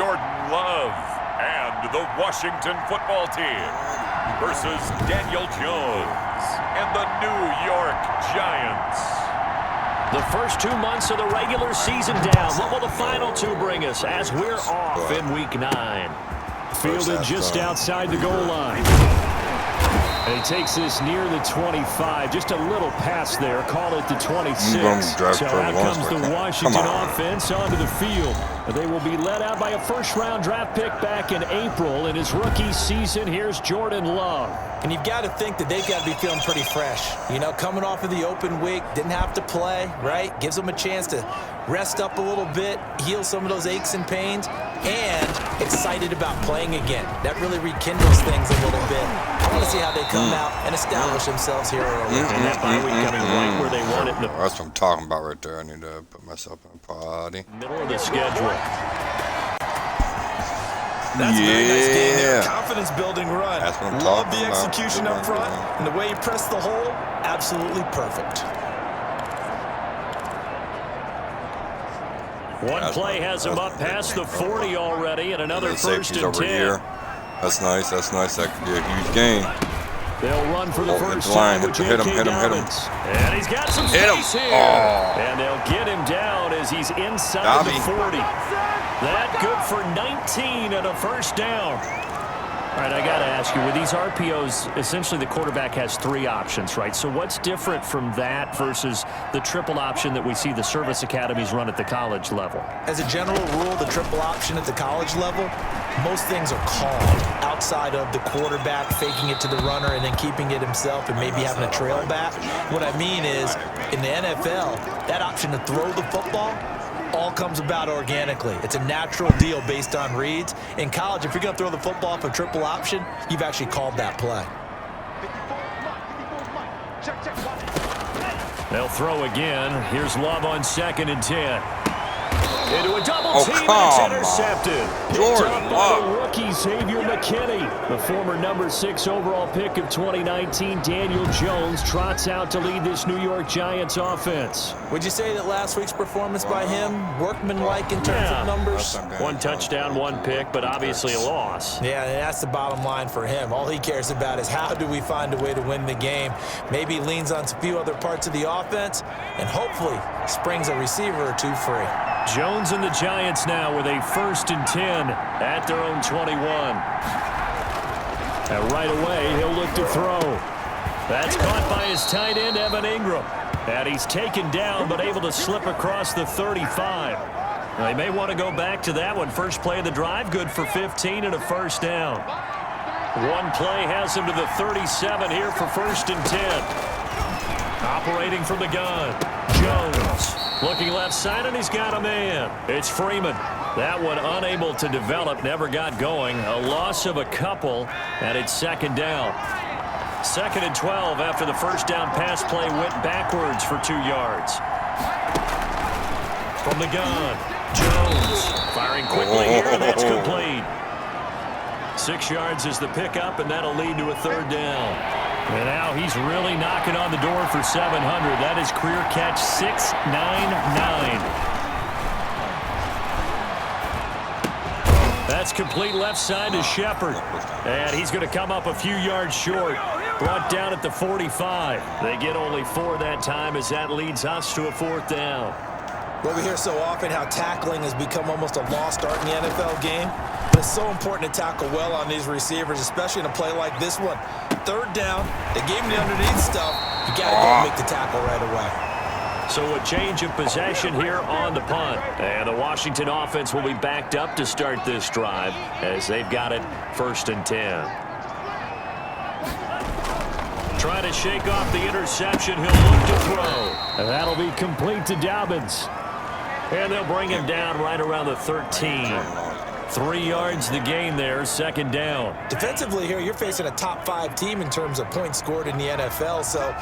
Jordan Love and the Washington football team versus Daniel Jones and the New York Giants. The first 2 months of the regular season down. What will the final two bring us as we're off in Week 9? Fielded just outside the goal line. And he takes this near the 25. Just a little pass there. Call it the 26. So out comes the Washington offense onto the field. They will be led out by a first-round draft pick back in April. In his rookie season, here's Jordan Love. And you've got to think that they've got to be feeling pretty fresh. You know, coming off of the open week, didn't have to play, right? Gives them a chance to rest up a little bit, heal some of those aches and pains, and excited about playing again. That really rekindles things a little bit. I want to see how they come out and establish themselves here early. And that bye week coming right where they want it. That's what I'm talking about right there. I need to put myself in a party. Middle of the schedule. That's a very nice game there. Confidence building run. That's what I'm Love talking the about. execution up front. And the way he pressed the hole, absolutely perfect. One play has him up past the 40 already, and another first and 10. Here. That's nice. That's nice. That could be a huge game. They'll run for the first the line. time with Hit him. J.K. Hit him. Dobbins. And he's got some space here. And they'll get him down as he's inside the 40. That good for 19 and a first down. All right, I got to ask you, with these RPOs, essentially the quarterback has 3 options, right? So what's different from that versus the triple option that we see the service academies run at the college level? As a general rule, the triple option at the college level, most things are called outside of the quarterback faking it to the runner and then keeping it himself and maybe having a trail back. What I mean is, in the NFL, that option to throw the football all comes about organically. It's a natural deal based on reads. In college, if you're going to throw the football for triple option, you've actually called that play. They'll throw again. Here's Love on 2nd and 10. Into a double team, and it's intercepted. Jordan Love. The rookie Xavier McKinney. The former number 6 overall pick of 2019, Daniel Jones, trots out to lead this New York Giants offense. Would you say that last week's performance by him, workmanlike in terms of numbers? 1 touchdown, 1 pick, but obviously a loss. Yeah, and that's the bottom line for him. All he cares about is how do we find a way to win the game. Maybe he leans on a few other parts of the offense and hopefully springs a receiver or 2 free. Jones and the Giants now with a 1st and 10 at their own 21. And right away, he'll look to throw. That's caught by his tight end, Evan Ingram. And he's taken down, but able to slip across the 35. They may want to go back to that one. First play of the drive, good for 15 and a first down. One play has him to the 37 here for 1st and 10. Operating from the gun, Jones. Looking left side, and he's got a man. It's Freeman. That one unable to develop, never got going. A loss of a couple, and it's 2nd down. 2nd and 12 after the first down pass play went backwards for 2 yards. From the gun, Jones. Firing quickly here, and that's complete. 6 yards is the pickup, and that'll lead to a 3rd down. And now he's really knocking on the door for 700. That is career catch 699. That's complete left side to Shepard. And he's going to come up a few yards short. Brought down at the 45. They get only 4 that time as that leads us to a 4th down. Well, we hear so often how tackling has become almost a lost art in the NFL game. But it's so important to tackle well on these receivers, especially in a play like this one. 3rd down, they gave him the underneath stuff. You got to go and make the tackle right away. So a change of possession here on the punt. And the Washington offense will be backed up to start this drive as they've got it 1st and 10. Trying to shake off the interception. He'll look to throw. And that'll be complete to Dobbins. And they'll bring him down right around the 13. 3 yards the gain there, 2nd down. Defensively here, you're facing a top 5 team in terms of points scored in the NFL. So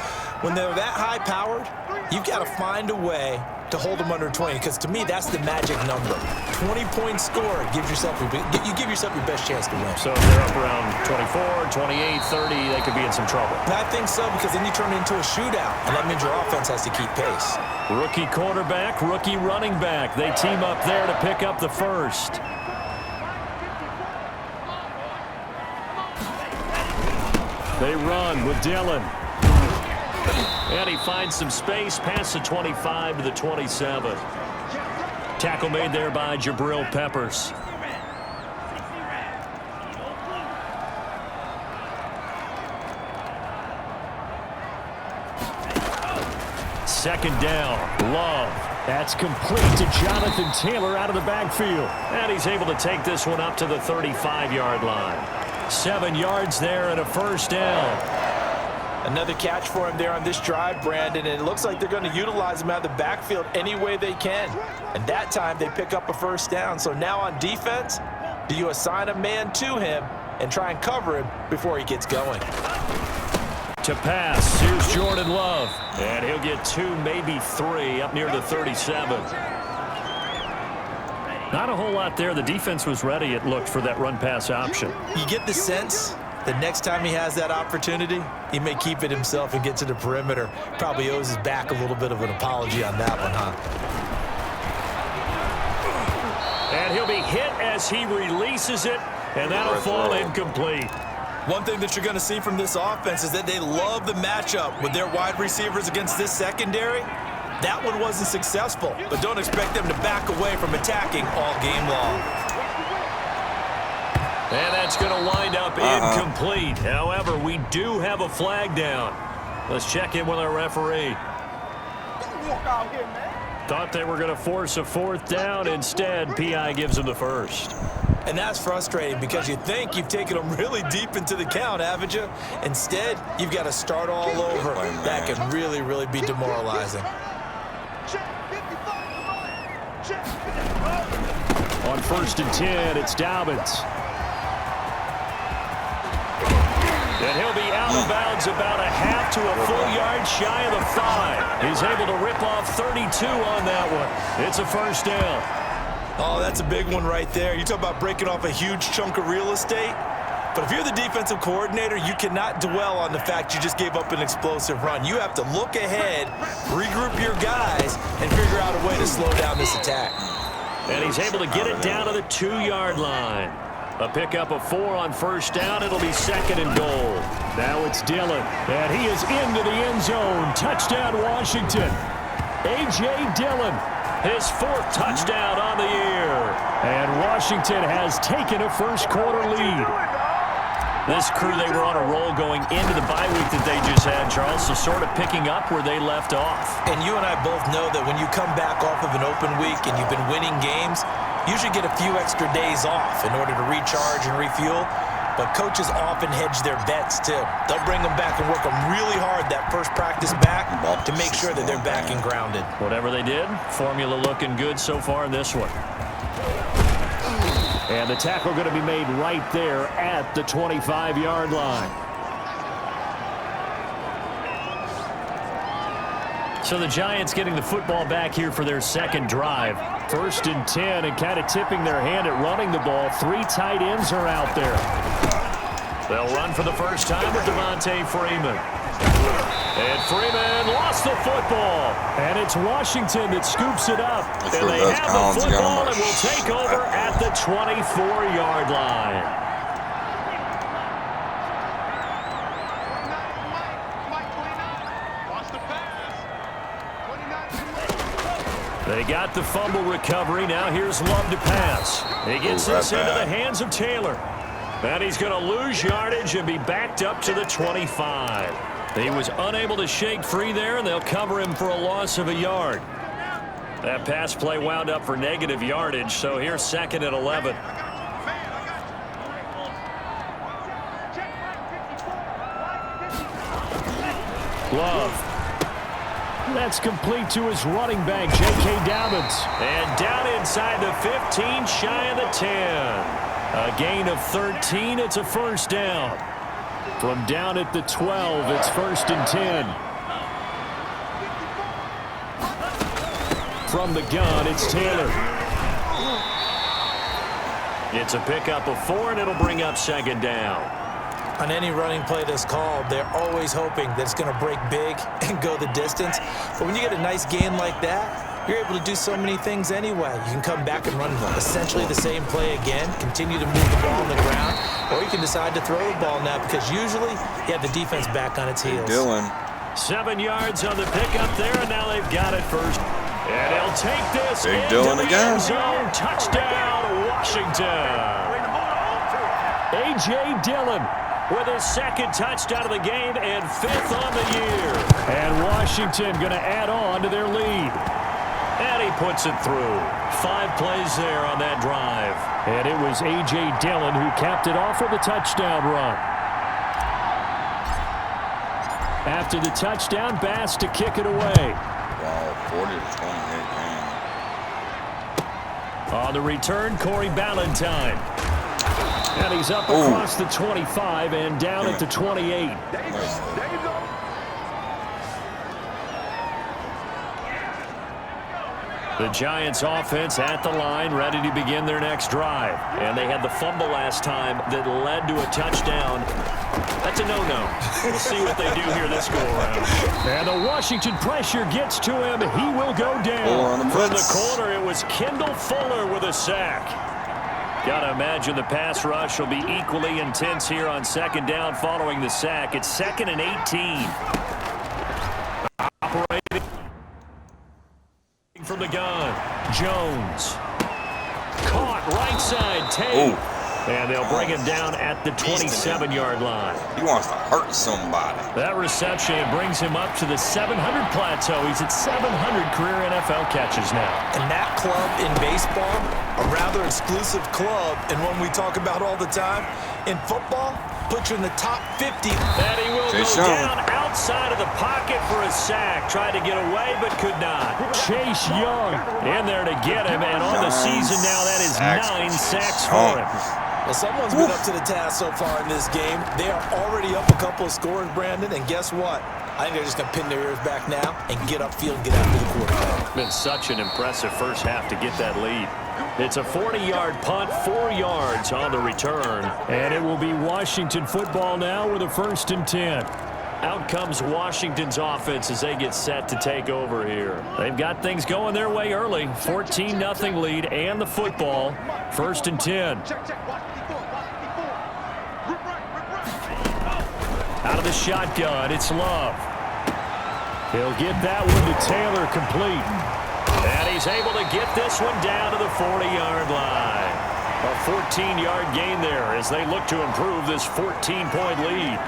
when they're that high-powered, you've got to find a way to hold them under 20, because to me, that's the magic number. 20 points scored gives yourself you give yourself your best chance to win. So if they're up around 24, 28, 30, they could be in some trouble. And I think so, because then you turn it into a shootout, and that means your offense has to keep pace. Rookie quarterback, rookie running back. They team up there to pick up the first. They run with Dillon. And he finds some space past the 25 to the 27. Tackle made there by Jabril Peppers. Second down, Love. That's complete to Jonathan Taylor out of the backfield. And he's able to take this one up to the 35-yard line. 7 yards there and a first down. Another catch for him there on this drive, Brandon, and it looks like they're going to utilize him out of the backfield any way they can. And that time they pick up a first down. So now on defense, do you assign a man to him and try and cover him before he gets going? To pass, here's Jordan Love. And he'll get 2, maybe 3 up near the 37. Not a whole lot there. The defense was ready, it looked, for that run-pass option. You get the sense the next time he has that opportunity, he may keep it himself and get to the perimeter. Probably owes his back a little bit of an apology on that one, huh? And he'll be hit as he releases it, and that'll fall incomplete. One thing that you're going to see from this offense is that they love the matchup with their wide receivers against this secondary. That one wasn't successful, but don't expect them to back away from attacking all game long. And that's going to wind up incomplete. However, we do have a flag down. Let's check in with our referee. Thought they were going to force a fourth down. Instead, PI gives them the first. And that's frustrating because you think you've taken them really deep into the count, haven't you? Instead, you've got to start all over. That can really, really be demoralizing. On 1st and 10, it's Dobbins. And he'll be out of bounds about a half to a full yard shy of the 5. He's able to rip off 32 on that one. It's a first down. Oh, that's a big one right there. You talk about breaking off a huge chunk of real estate. But if you're the defensive coordinator, you cannot dwell on the fact you just gave up an explosive run. You have to look ahead, regroup your guys, and figure out a way to slow down this attack. And he's able to get it down to the 2-yard line. A pickup of 4 on first down. It'll be 2nd and goal. Now it's Dillon. And he is into the end zone. Touchdown, Washington. A.J. Dillon, his 4th touchdown on the year. And Washington has taken a first-quarter lead. This crew, they were on a roll going into the bye week that they just had, Charles, so sort of picking up where they left off. And you and I both know that when you come back off of an open week and you've been winning games, you should get a few extra days off in order to recharge and refuel. But coaches often hedge their bets, too. They'll bring them back and work them really hard that first practice back to make sure that they're back and grounded. Whatever they did, formula looking good so far in this one. And the tackle going to be made right there at the 25-yard line. So the Giants getting the football back here for their second drive. 1st and 10, and kind of tipping their hand at running the ball. 3 tight ends are out there. They'll run for the first time with Devontae Freeman. And Freeman lost the football. And it's Washington that scoops it up. And they have the football and will take over at the 24-yard line. They got the fumble recovery. Now here's Love to pass. He gets this into the hands of Taylor. And he's going to lose yardage and be backed up to the 25. He was unable to shake free there, and they'll cover him for a loss of a yard. That pass play wound up for negative yardage, so here's 2nd and 11. Love. That's complete to his running back, J.K. Dobbins. And down inside the 15, shy of the 10. A gain of 13. It's a first down. From down at the 12, it's 1st and 10. From the gun, it's Taylor. It's a pickup of 4, and it'll bring up 2nd down. On any running play that's called, they're always hoping that it's going to break big and go the distance. But when you get a nice gain like that, you're able to do so many things anyway. You can come back and run essentially the same play again, continue to move the ball on the ground, or you can decide to throw the ball now because usually you have the defense back on its heels. Dylan. 7 yards on the pickup there, and now they've got it first. And he'll take this Big into Dylan the again. end zone. Touchdown, Washington. A.J. Dillon with his second touchdown of the game and 5th on the year. And Washington going to add on to their lead. And he puts it through. 5 plays there on that drive. And it was A.J. Dillon who capped it off with a touchdown run. After the touchdown, Bass to kick it away. Wow, 40-28 game. On the return, Corey Ballantyne. And he's up across the 25 and down at the 28. The Giants offense at the line, ready to begin their next drive. And they had the fumble last time that led to a touchdown. That's a no-no. We'll see what they do here this go-around. And the Washington pressure gets to him. He will go down. From the corner, it was Kendall Fuller with a sack. Got to imagine the pass rush will be equally intense here on second down following the sack. It's 2nd and 18. Operating from the gun. Jones. Caught right side. Tate. And they'll bring him down at the 27-yard line. He wants to hurt somebody. That reception brings him up to the 700 plateau. He's at 700 career NFL catches now. And that club in baseball, a rather exclusive club, and one we talk about all the time. In football, put you in the top 50. And he will go down outside of the pocket for a sack. Tried to get away, but could not. Chase Young in there to get him, and on the season now, that is 9 sacks for him. Well, someone's been up to the task so far in this game. They are already up a couple of scores, Brandon, and guess what? I think they're just going to pin their ears back now and get upfield and get after the quarterback. Been such an impressive first half to get that lead. It's a 40-yard punt, 4 yards on the return. And it will be Washington football now with a 1st and 10. Out comes Washington's offense as they get set to take over here. They've got things going their way early. 14-0 lead and the football. 1st and 10. Out of the shotgun, it's Love. He'll get that one to Taylor complete. And he's able to get this one down to the 40-yard line. A 14-yard gain there as they look to improve this 14-point lead.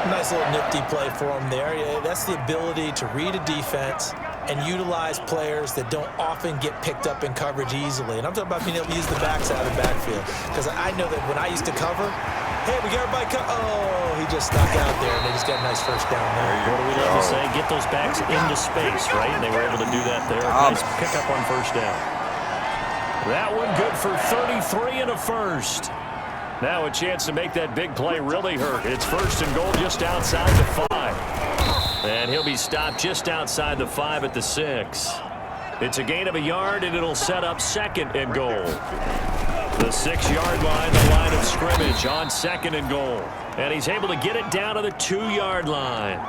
Nice little nifty play for him there. Yeah, that's the ability to read a defense and utilize players that don't often get picked up in coverage easily. And I'm talking about being able to use the backside of the backfield. Because I know that when I used to cover, hey, we got everybody oh, he just stuck out there, and they just got a nice first down there. What do we love to say? Get those backs into space, right? And they were able to do that there. Nice pickup on first down. That one good for 33 and a first. Now a chance to make that big play really hurt. It's 1st and goal just outside the 5. And he'll be stopped just outside the 5 at the 6. It's a gain of a yard, and it'll set up 2nd and goal. The 6-yard line, the line of scrimmage on 2nd and goal. And he's able to get it down to the 2-yard line.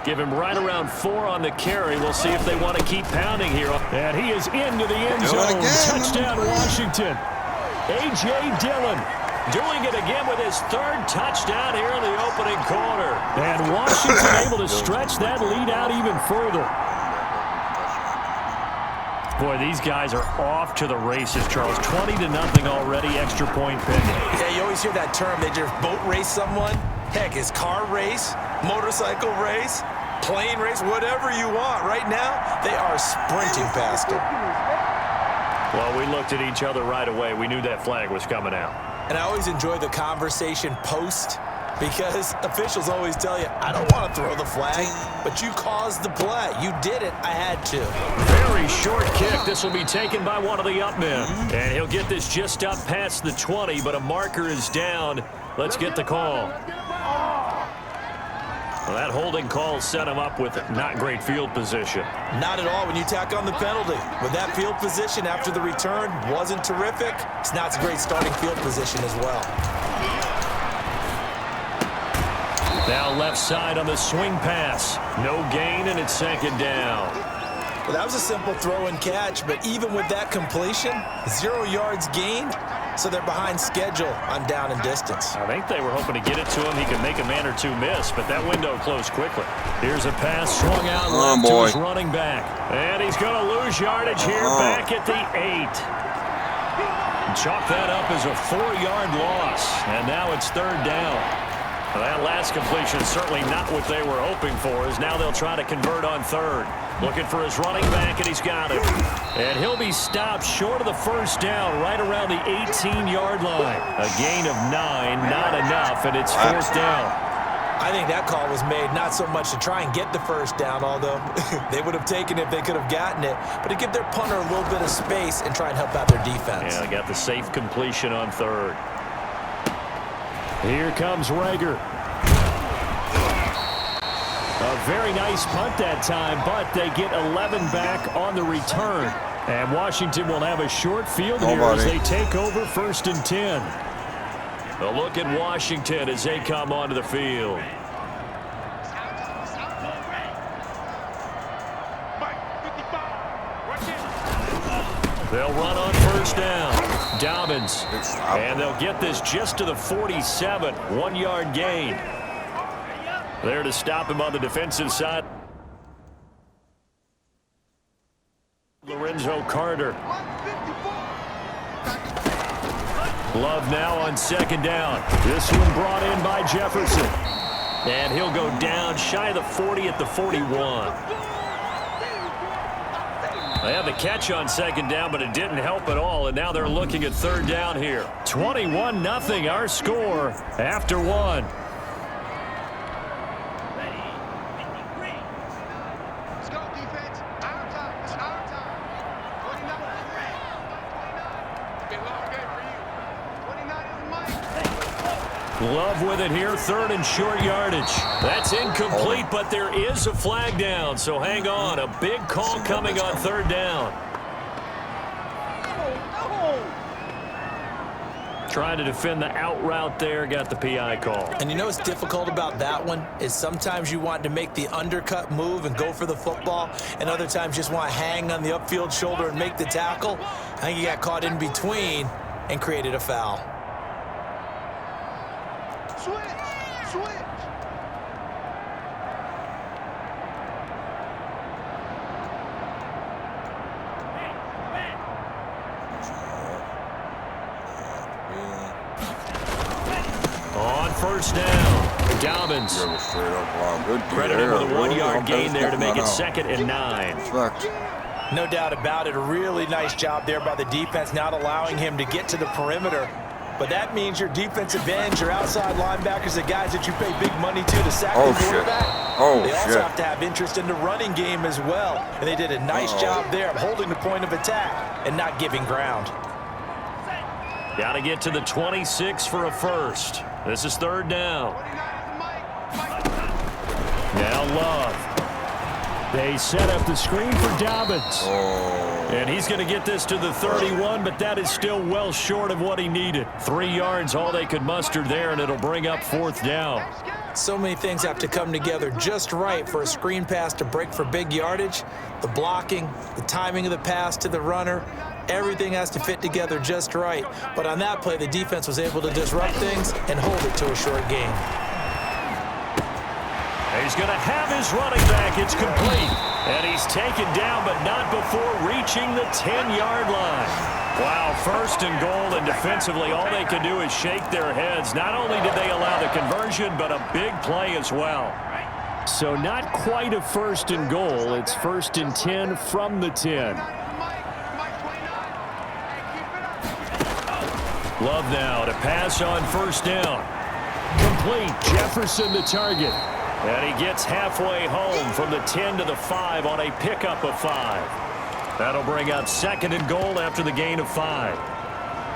Give him right around 4 on the carry. We'll see if they want to keep pounding here. And he is into the end zone. Touchdown, Washington. A.J. Dillon doing it again with his 3rd touchdown here in the opening quarter. And Washington able to stretch that lead out even further. Boy, these guys are off to the races, Charles. 20-0 already, extra point pending. Yeah, you always hear that term. They just boat race someone. Heck, it's car race, motorcycle race, plane race, whatever you want. Right now, they are sprinting past them. Well, we looked at each other right away. We knew that flag was coming out. And I always enjoy the conversation post because officials always tell you, I don't want to throw the flag, but you caused the play. You did it. I had to. Very short kick. This will be taken by one of the up men. And he'll get this just up past the 20, but a marker is down. Let's get the call. Well, that holding call set him up with not great field position. Not at all when you tack on the penalty. With that field position after the return wasn't terrific, it's not a great starting field position as well. Now left side on the swing pass. No gain, and it's 2nd down. Well, that was a simple throw and catch, but even with that completion, 0 yards gained, so they're behind schedule on down and distance. I think they were hoping to get it to him. He could make a man or two miss, but that window closed quickly. Here's a pass swung out left to his running back. And he's going to lose yardage here back at the 8. Chalk that up as a 4-yard loss, and now it's 3rd down. That last completion is certainly not what they were hoping for, as now they'll try to convert on 3rd. Looking for his running back, and he's got it. And he'll be stopped short of the 1st down, right around the 18-yard line. A gain of 9, not enough, and it's 4th down. I think that call was made not so much to try and get the 1st down, although they would have taken it if they could have gotten it, but to give their punter a little bit of space and try and help out their defense. Yeah, they got the safe completion on 3rd. Here comes Rager. A very nice punt that time, but they get 11 back on the return. And Washington will have a short field here as they take over 1st and 10. A look at Washington as they come onto the field. They'll run on 1st down. Dobbins. And they'll get this just to the 47. 1-yard gain. There to stop him on the defensive side. Lorenzo Carter. Love now on 2nd down. This one brought in by Jefferson. And he'll go down shy of the 40 at the 41. They had the catch on 2nd down, but it didn't help at all, and now they're looking at 3rd down here. 21-0 our score after 1. Let's go, defense. Our time. It's our time. 29. It's been a long game for you. 29 is Mike. Love with it here, 3rd and short yardage. That's incomplete, but there is a flag down, so hang on. A big call coming on 3rd down. Trying to defend the out route there, got the PI call. And you know what's difficult about that one is sometimes you want to make the undercut move and go for the football, and other times you just want to hang on the upfield shoulder and make the tackle. I think he got caught in between and created a foul. Switch. On 1st down, Dobbins. Credit him with a 1-yard gain there to make it 2nd and 9. No doubt about it. A really nice job there by the defense, not allowing him to get to the perimeter. But that means your defensive ends, your outside linebackers, the guys that you pay big money to sack the quarterback. They also have to have interest in the running game as well. And they did a nice job there of holding the point of attack and not giving ground. Got to get to the 26 for a 1st. This is 3rd down. Now Love. They set up the screen for Dobbins. And he's going to get this to the 31, but that is still well short of what he needed. 3 yards, all they could muster there, and it'll bring up 4th down. So many things have to come together just right for a screen pass to break for big yardage. The blocking, the timing of the pass to the runner, everything has to fit together just right. But on that play, the defense was able to disrupt things and hold it to a short gain. He's going to have his running back. It's complete. And he's taken down, but not before reaching the 10-yard line. Wow, 1st and goal, and defensively, all they can do is shake their heads. Not only did they allow the conversion, but a big play as well. So not quite a 1st and goal. It's 1st and 10 from the 10. Love now to pass on 1st down. Complete. Jefferson the target. And he gets halfway home from the 10 to the 5 on a pickup of 5. That'll bring up 2nd and goal after the gain of 5.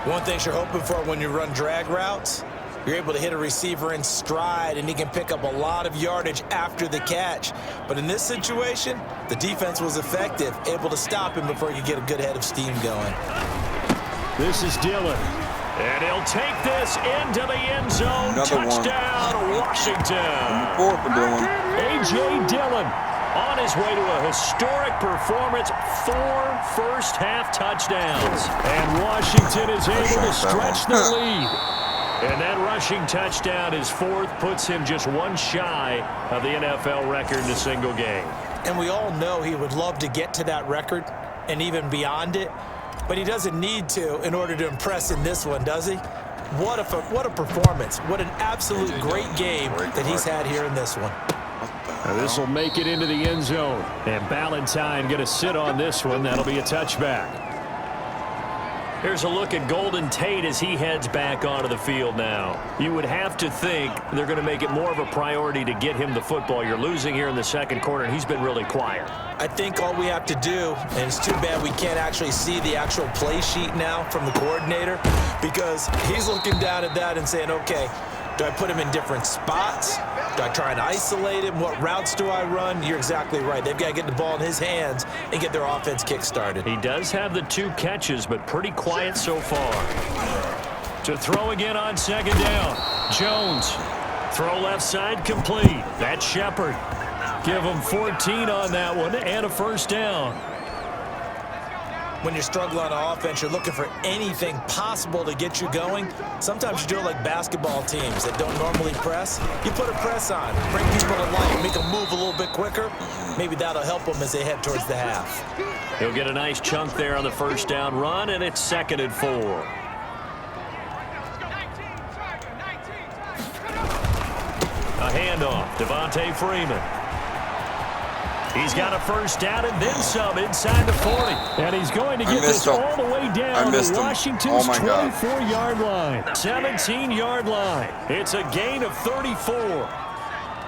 One thing you're hoping for when you run drag routes, you're able to hit a receiver in stride, and he can pick up a lot of yardage after the catch. But in this situation, the defense was effective, able to stop him before he could get a good head of steam going. This is Dillon. And he'll take this into the end zone. Touchdown, Washington. A.J. Dillon on his way to a historic performance, 4 first-half touchdowns. And Washington is able to stretch their lead. And that rushing touchdown, his 4th, puts him just 1 shy of the NFL record in a single game. And we all know he would love to get to that record and even beyond it, but he doesn't need to in order to impress in this one, does he? What a performance. What an absolute great game that he's had here in this one. This will make it into the end zone. And Ballantyne going to sit on this one. That'll be a touchback. Here's a look at Golden Tate as he heads back onto the field now. You would have to think they're going to make it more of a priority to get him the football. You're losing here in the second quarter, and he's been really quiet. I think all we have to do, and it's too bad we can't actually see the actual play sheet now from the coordinator, because he's looking down at that and saying, okay, do I put him in different spots? Do I try and isolate him? What routes do I run? You're exactly right. They've got to get the ball in his hands and get their offense kick-started. He does have the 2 catches, but pretty quiet so far. To throw again on second down. Jones. Throw left side complete. That's Shepard. Give him 14 on that one and a first down. When you're struggling on offense, you're looking for anything possible to get you going. Sometimes you do it like basketball teams that don't normally press. You put a press on, bring people to life, make them move a little bit quicker. Maybe that'll help them as they head towards the half. He'll get a nice chunk there on the first down run, and it's 2nd and 4. A handoff, Devontae Freeman. He's got a first down and then some inside the 40. And he's going to get this all the way down to Washington's 24-yard line. 17-yard line. It's a gain of 34.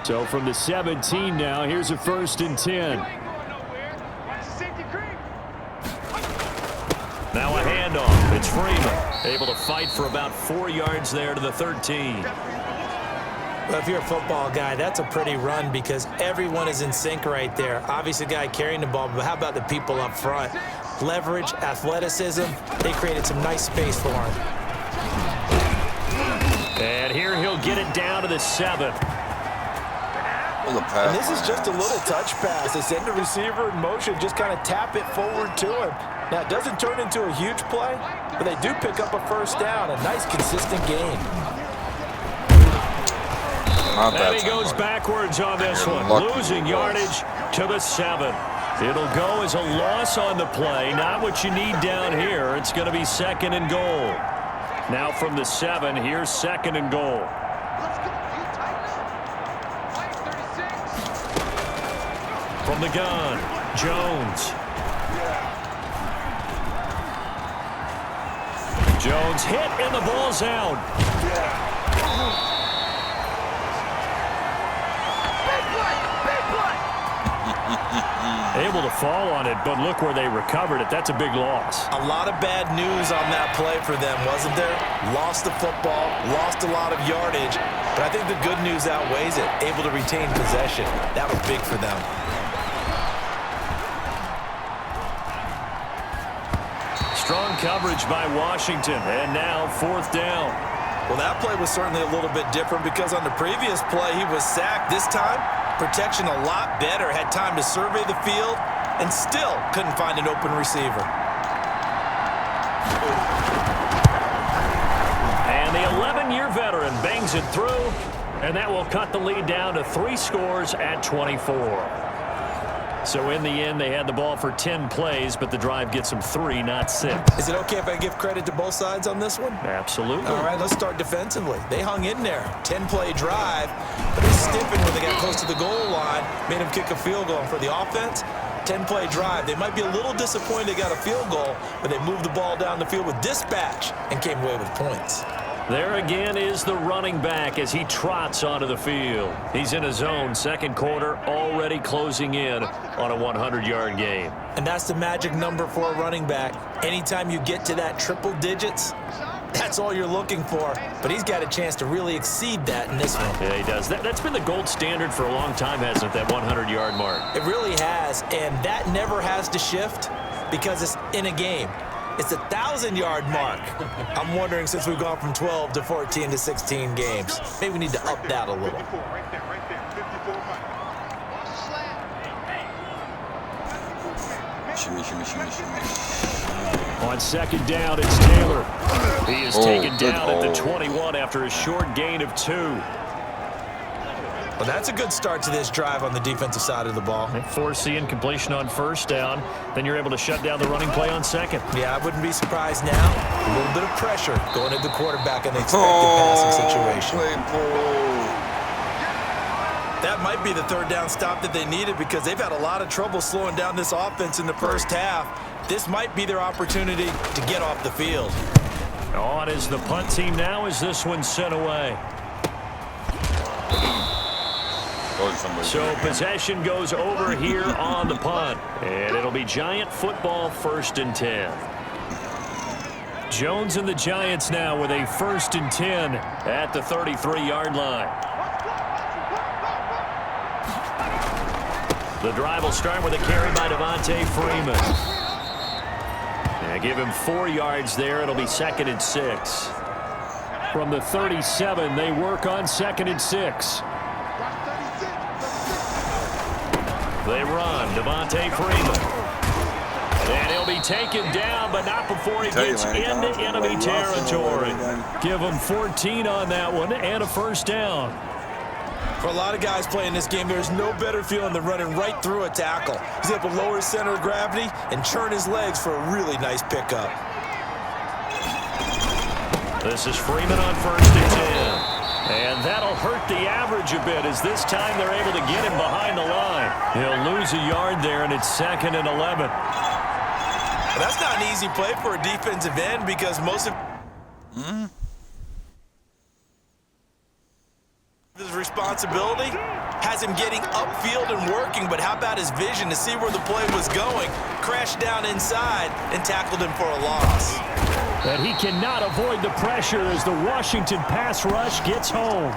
So from the 17 now, here's a 1st and 10. Now a handoff. It's Freeman. Able to fight for about 4 yards there to the 13. Well, if you're a football guy, that's a pretty run because everyone is in sync right there. Obviously, the guy carrying the ball, but how about the people up front? Leverage, athleticism, they created some nice space for him. And here he'll get it down to the 7. And this is just a little touch pass. They send the receiver in motion, just kind of tap it forward to him. Now, it doesn't turn into a huge play, but they do pick up a first down, a nice, consistent gain. And he goes backwards on this one, losing yardage to the 7. It'll go as a loss on the play, not what you need down here. It's going to be 2nd and goal. Now from the 7, here's 2nd and goal. From the gun, Jones. Jones hit and the ball's out. Able to fall on it, but look where they recovered it. That's a big loss. A lot of bad news on that play for them, wasn't there? Lost the football, lost a lot of yardage, but I think the good news outweighs it. Able to retain possession. That was big for them. Strong coverage by Washington, and now 4th down. Well, that play was certainly a little bit different because on the previous play, he was sacked. This time, protection a lot better. Had time to survey the field and still couldn't find an open receiver. And the 11-year veteran bangs it through, and that will cut the lead down to 3 scores at 24. So in the end, they had the ball for 10 plays, but the drive gets them 3, not 6. Is it okay if I give credit to both sides on this one? Absolutely. All right, let's start defensively. They hung in there. 10-play drive, but they stiffened when they got close to the goal line, made them kick a field goal. And for the offense, 10-play drive. They might be a little disappointed they got a field goal, but they moved the ball down the field with dispatch and came away with points. There again is the running back as he trots onto the field. He's in his zone, second quarter, already closing in on a 100-yard game. And that's the magic number for a running back. Anytime you get to that triple digits, that's all you're looking for. But he's got a chance to really exceed that in this one. Yeah, he does. That's been the gold standard for a long time, hasn't it, that 100-yard mark? It really has, and that never has to shift because it's in a game. It's a 1,000-yard mark. I'm wondering, since we've gone from 12 to 14 to 16 games, maybe we need to up that a little. On second down, it's Taylor. He is taken down at the 21 after a short gain of 2. Well, that's a good start to this drive on the defensive side of the ball. They force the incompletion on first down. Then you're able to shut down the running play on second. Yeah, I wouldn't be surprised now. A little bit of pressure going at the quarterback in the expected passing situation. That might be the third down stop that they needed because they've had a lot of trouble slowing down this offense in the first half. This might be their opportunity to get off the field. On is the punt team now as this one's sent away. So possession goes over here on the punt. And it'll be Giant football 1st and 10. Jones and the Giants now with a 1st and 10 at the 33-yard line. The drive will start with a carry by Devontae Freeman. Yeah, give him 4 yards there. It'll be 2nd and 6. From the 37, they work on 2nd and 6. They run. Devontae Freeman. And he'll be taken down, but not before he gets into enemy territory. Give him 14 on that one and a 1st down. For a lot of guys playing this game, there's no better feeling than running right through a tackle. He's able to lower his center of gravity and churn his legs for a really nice pickup. This is Freeman on 1st and 10. And that'll hurt the average a bit as this time they're able to get him behind the line. He'll lose a yard there, and it's 2nd and 11. Well, that's not an easy play for a defensive end because most of his responsibility has him getting upfield and working, but how about his vision to see where the play was going, crashed down inside, and tackled him for a loss. But he cannot avoid the pressure as the Washington pass rush gets home.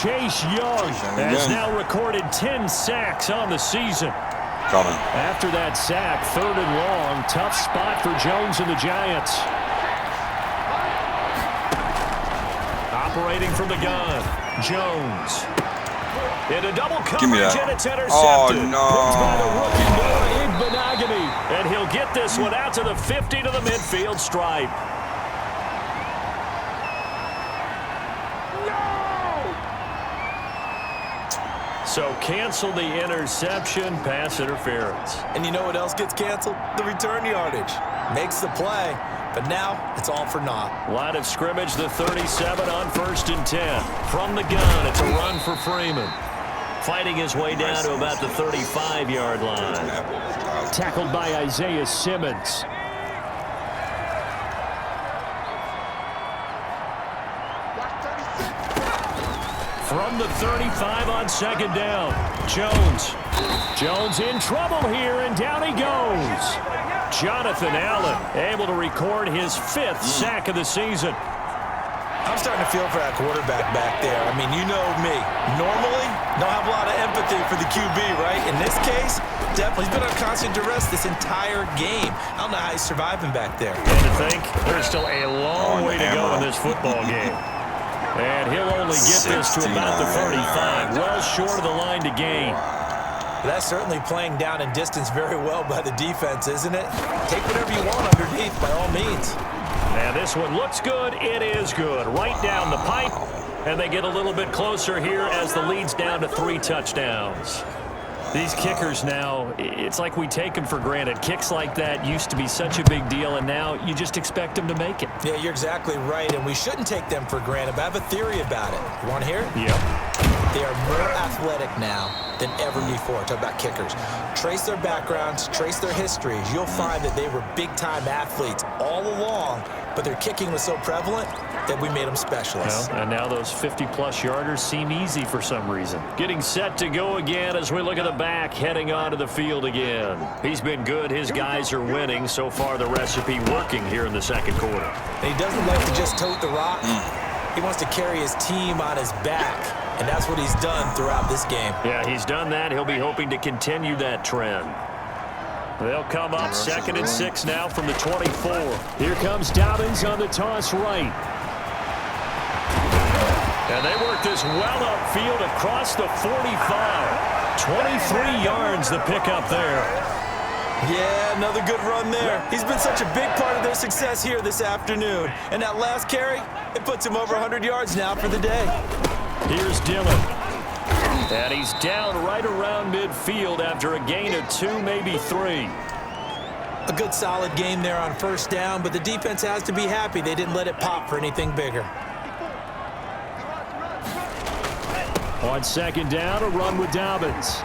Chase Young has now recorded 10 sacks on the season. After that sack, 3rd and long, tough spot for Jones and the Giants. Operating from the gun, Jones. In a double coverage, and it's intercepted. Oh, no. By the rookie, Noah Igbinoghene. And he'll get this one out to the 50 to the midfield stripe. So cancel the interception, pass interference. And you know what else gets canceled? The return yardage. Makes the play, but now it's all for naught. Line of scrimmage, the 37 on 1st and 10. From the gun, it's a run for Freeman. Fighting his way down to about the 35-yard line. Tackled by Isaiah Simmons. From the 35 on 2nd down, Jones. Jones in trouble here, and down he goes. Jonathan Allen able to record his 5th sack of the season. I'm starting to feel for that quarterback back there. I mean, you know me. Normally, don't have a lot of empathy for the QB, right? In this case, definitely he's been on constant duress this entire game. I don't know how he's surviving back there. And to think, there's still a long way to go in this football game. And he'll only get this to about the 35, well short of the line to gain. That's certainly playing down in distance very well by the defense, isn't it? Take whatever you want underneath, by all means. And this one looks good. It is good. Right down the pipe. And they get a little bit closer here as the lead's down to 3 touchdowns. These kickers now, it's like we take them for granted. Kicks like that used to be such a big deal, and now you just expect them to make it. Yeah, you're exactly right, and we shouldn't take them for granted, but I have a theory about it. You want to hear it? Yep. They are more athletic now than ever before. Talk about kickers. Trace their backgrounds, trace their histories. You'll find that they were big-time athletes all along, but their kicking was so prevalent that we made them specialists. Well, and now those 50-plus yarders seem easy for some reason. Getting set to go again as we look at the back, heading onto the field again. He's been good. His guys are winning. So far, the recipe working here in the 2nd quarter. And he doesn't like to just tote the rock. He wants to carry his team on his back, and that's what he's done throughout this game. Yeah, he's done that. He'll be hoping to continue that trend. They'll come up 2nd and 6 now from the 24. Here comes Dobbins on the toss right. And they work this well upfield across the 45. 23 yards the pickup there. Yeah, another good run there. He's been such a big part of their success here this afternoon. And that last carry, it puts him over 100 yards now for the day. Here's Dillon. And he's down right around midfield after a gain of 2, maybe 3. A good solid game there on first down, but the defense has to be happy they didn't let it pop for anything bigger. On second down, a run with Dobbins.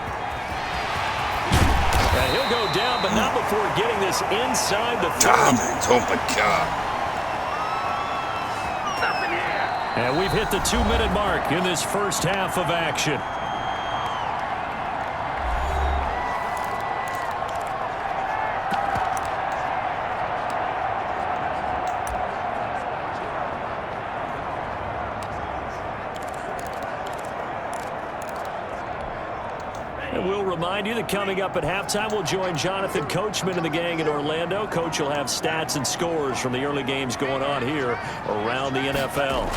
And he'll go down, but not before getting this inside the 30. Dobbins, oh my God. And we've hit the 2-minute mark in this first half of action. And we'll remind you that coming up at halftime, we'll join Jonathan Coachman and the gang in Orlando. Coach will have stats and scores from the early games going on here around the NFL.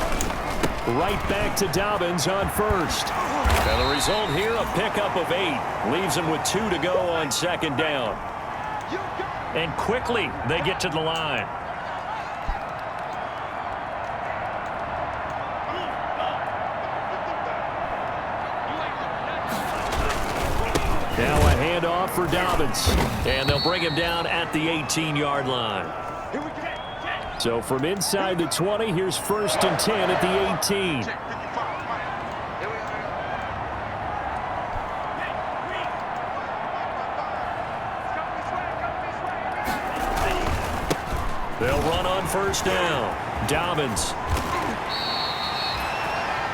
Right back to Dobbins on first. And the result here, a pickup of 8. Leaves him with 2 to go on second down. And quickly, they get to the line. Now a handoff for Dobbins. And they'll bring him down at the 18-yard line. So from inside the 20, here's 1st and 10 at the 18. They'll run on first down. Dobbins.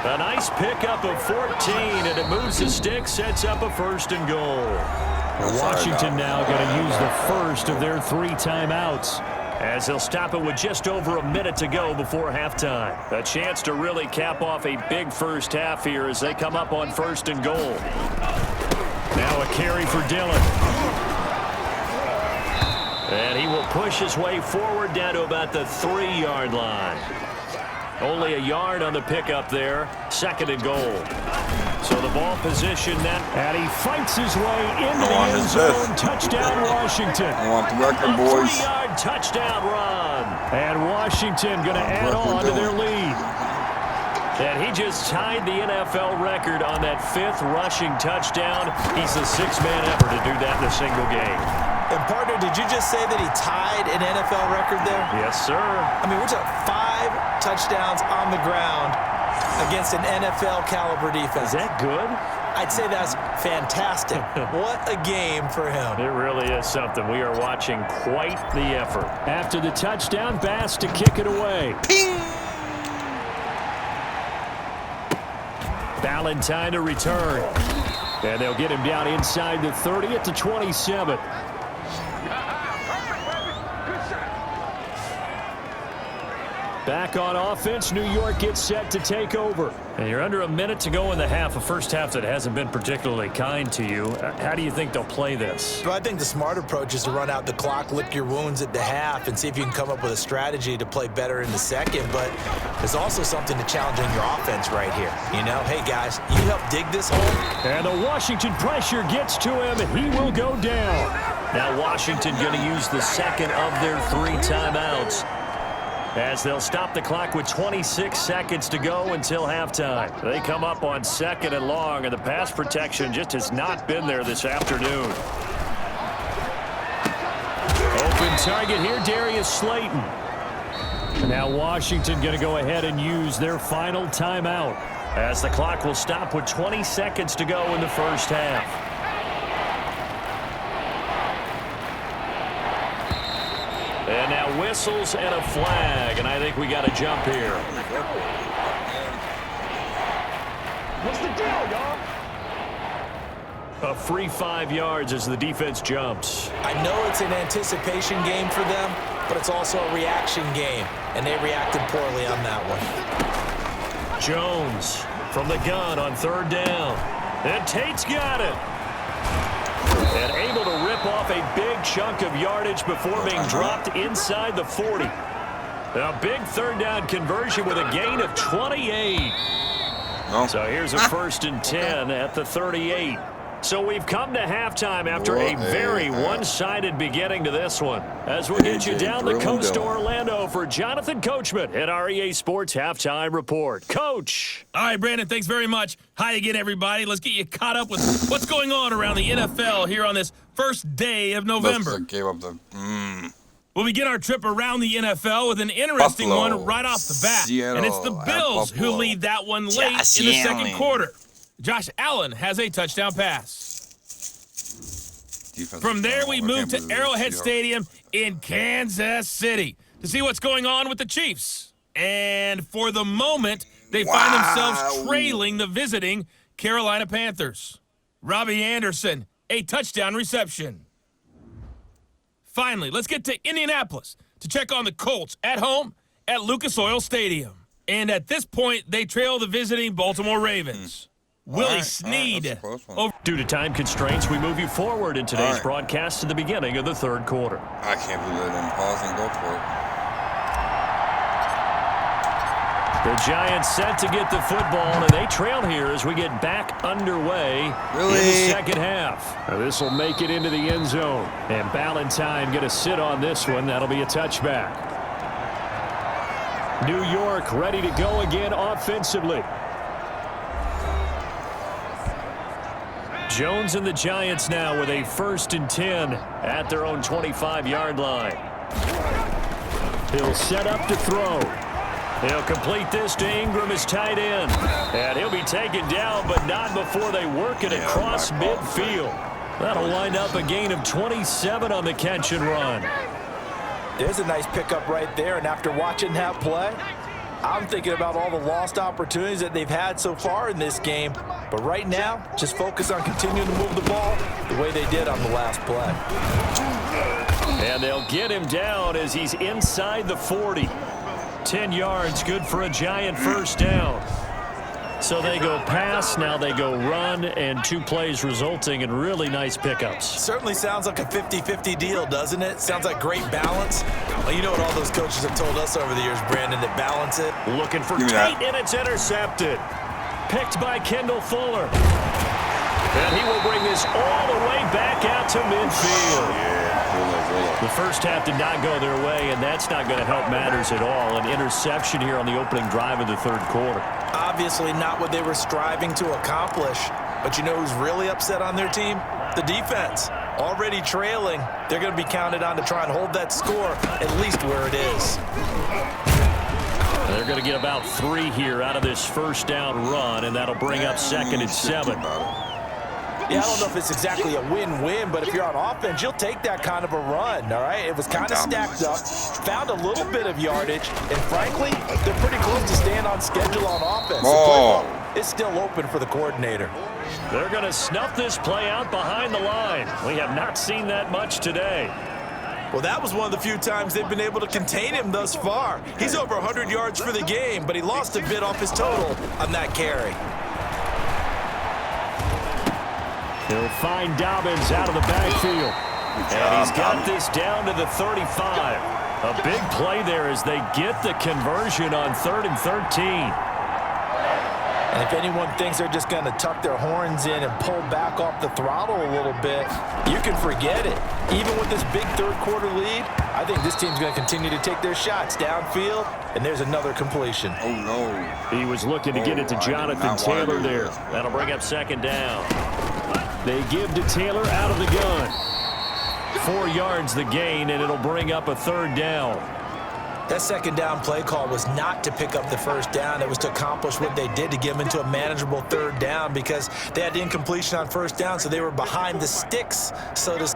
A nice pickup of 14, and it moves the stick, sets up a 1st and goal. Washington now going to use the first of their 3 timeouts, as they'll stop it with just over a minute to go before halftime. A chance to really cap off a big first half here as they come up on 1st and goal. Now a carry for Dillon. And he will push his way forward down to about the 3-yard line. Only a yard on the pickup there. 2nd and goal. So the ball position now. And he fights his way into the end zone. Touchdown, Washington. I want the record, boys. 3-yard touchdown run. And Washington going to add on to their lead. And he just tied the NFL record on that 5th rushing touchdown. He's the 6th man ever to do that in a single game. And, partner, did you just say that he tied an NFL record there? Yes, sir. I mean, we're talking 5 touchdowns on the ground against an NFL-caliber defense. Is that good? I'd say that's fantastic. What a game for him. It really is something. We are watching quite the effort. After the touchdown, Bass to kick it away. Ping! Valentine to return. And they'll get him down inside the 30 at the 27. Back on offense, New York gets set to take over. And you're under a minute to go in the half, a first half that hasn't been particularly kind to you. How do you think they'll play this? Well, I think the smart approach is to run out the clock, lick your wounds at the half, and see if you can come up with a strategy to play better in the second. But there's also something to challenging your offense right here. You know, hey, guys, you help dig this hole. And the Washington pressure gets to him. He will go down. Now Washington going to use the 2nd of their 3 timeouts, as they'll stop the clock with 26 seconds to go until halftime. They come up on 2nd and long, and the pass protection just has not been there this afternoon. Open target here, Darius Slayton. Now Washington going to go ahead and use their final timeout, as the clock will stop with 20 seconds to go in the first half. And now whistles and a flag, and I think we got a jump here. What's the deal, y'all? A free 5 yards as the defense jumps. I know it's an anticipation game for them, but it's also a reaction game, and they reacted poorly on that one. Jones from the gun on 3rd down. And Tate's got it. And able to rip off a big chunk of yardage before being dropped inside the 40. A big 3rd down conversion with a gain of 28. No. So here's a 1st and 10 at the 38. So we've come to halftime after a very one-sided beginning to this one. As we get you down the coast to Orlando for Jonathan Coachman at our EA Sports Halftime Report. Coach. All right, Brandon, thanks very much. Hi again, everybody. Let's get you caught up with what's going on around the NFL here on this first day of November. We'll begin our trip around the NFL with an interesting one right off the bat. And it's the Bills who lead that one late in the second quarter. Josh Allen has a touchdown pass. From there, we move to Arrowhead Stadium in Kansas City to see what's going on with the Chiefs. And for the moment, they find themselves trailing the visiting Carolina Panthers. Robbie Anderson, a touchdown reception. Finally, let's get to Indianapolis to check on the Colts at home at Lucas Oil Stadium. And at this point, they trail the visiting Baltimore Ravens. Willie Snead. Due to time constraints, we move you forward in today's broadcast to the beginning of the third quarter. I can't believe they didn't pause and go for it. The Giants set to get the football, and they trail here as we get back underway in the second half. This will make it into the end zone, and Ballantyne going to sit on this one. That'll be a touchback. New York ready to go again offensively. Jones and the Giants now with a 1st and 10 at their own 25-yard line. He'll set up to throw. He'll complete this to Ingram, his tight end. And he'll be taken down, but not before they work it across midfield. That'll wind up a gain of 27 on the catch and run. There's a nice pickup right there, and after watching that play, I'm thinking about all the lost opportunities that they've had so far in this game. But right now, just focus on continuing to move the ball the way they did on the last play. And they'll get him down as he's inside the 40. 10 yards, good for a Giant first down. So they go pass, now they go run, and 2 plays resulting in really nice pickups. Certainly sounds like a 50-50 deal, doesn't it? Sounds like great balance. Well, you know what all those coaches have told us over the years, Brandon, that balance it. Looking for Tate, and it's intercepted. Picked by Kendall Fuller. And he will bring this all the way back out to midfield. The first half did not go their way, and that's not going to help matters at all. An interception here on the opening drive of the third quarter. Obviously not what they were striving to accomplish. But you know who's really upset on their team? The defense. Already trailing. They're going to be counted on to try and hold that score at least where it is. They're going to get about 3 here out of this first down run, and that'll bring up 2nd and 7. Yeah, I don't know if it's exactly a win-win, but if you're on offense, you'll take that kind of a run, all right? It was kind of stacked up, found a little bit of yardage, and frankly, they're pretty close to staying on schedule on offense. It's still open for the coordinator. They're going to snuff this play out behind the line. We have not seen that much today. Well, that was one of the few times they've been able to contain him thus far. He's over 100 yards for the game, but he lost a bit off his total on that carry. He'll find Dobbins out of the backfield. And he's got this down to the 35. A big play there as they get the conversion on 3rd and 13. And if anyone thinks they're just going to tuck their horns in and pull back off the throttle a little bit, you can forget it. Even with this big third quarter lead, I think this team's going to continue to take their shots downfield, and there's another completion. Oh, no. He was looking to get it to Jonathan Taylor there. That'll bring up 2nd down. They give to Taylor out of the gun. 4 yards the gain, and it'll bring up a 3rd down. That 2nd down play call was not to pick up the 1st down. It was to accomplish what they did to get them into a manageable 3rd down because they had incompletion on 1st down, so they were behind the sticks, so to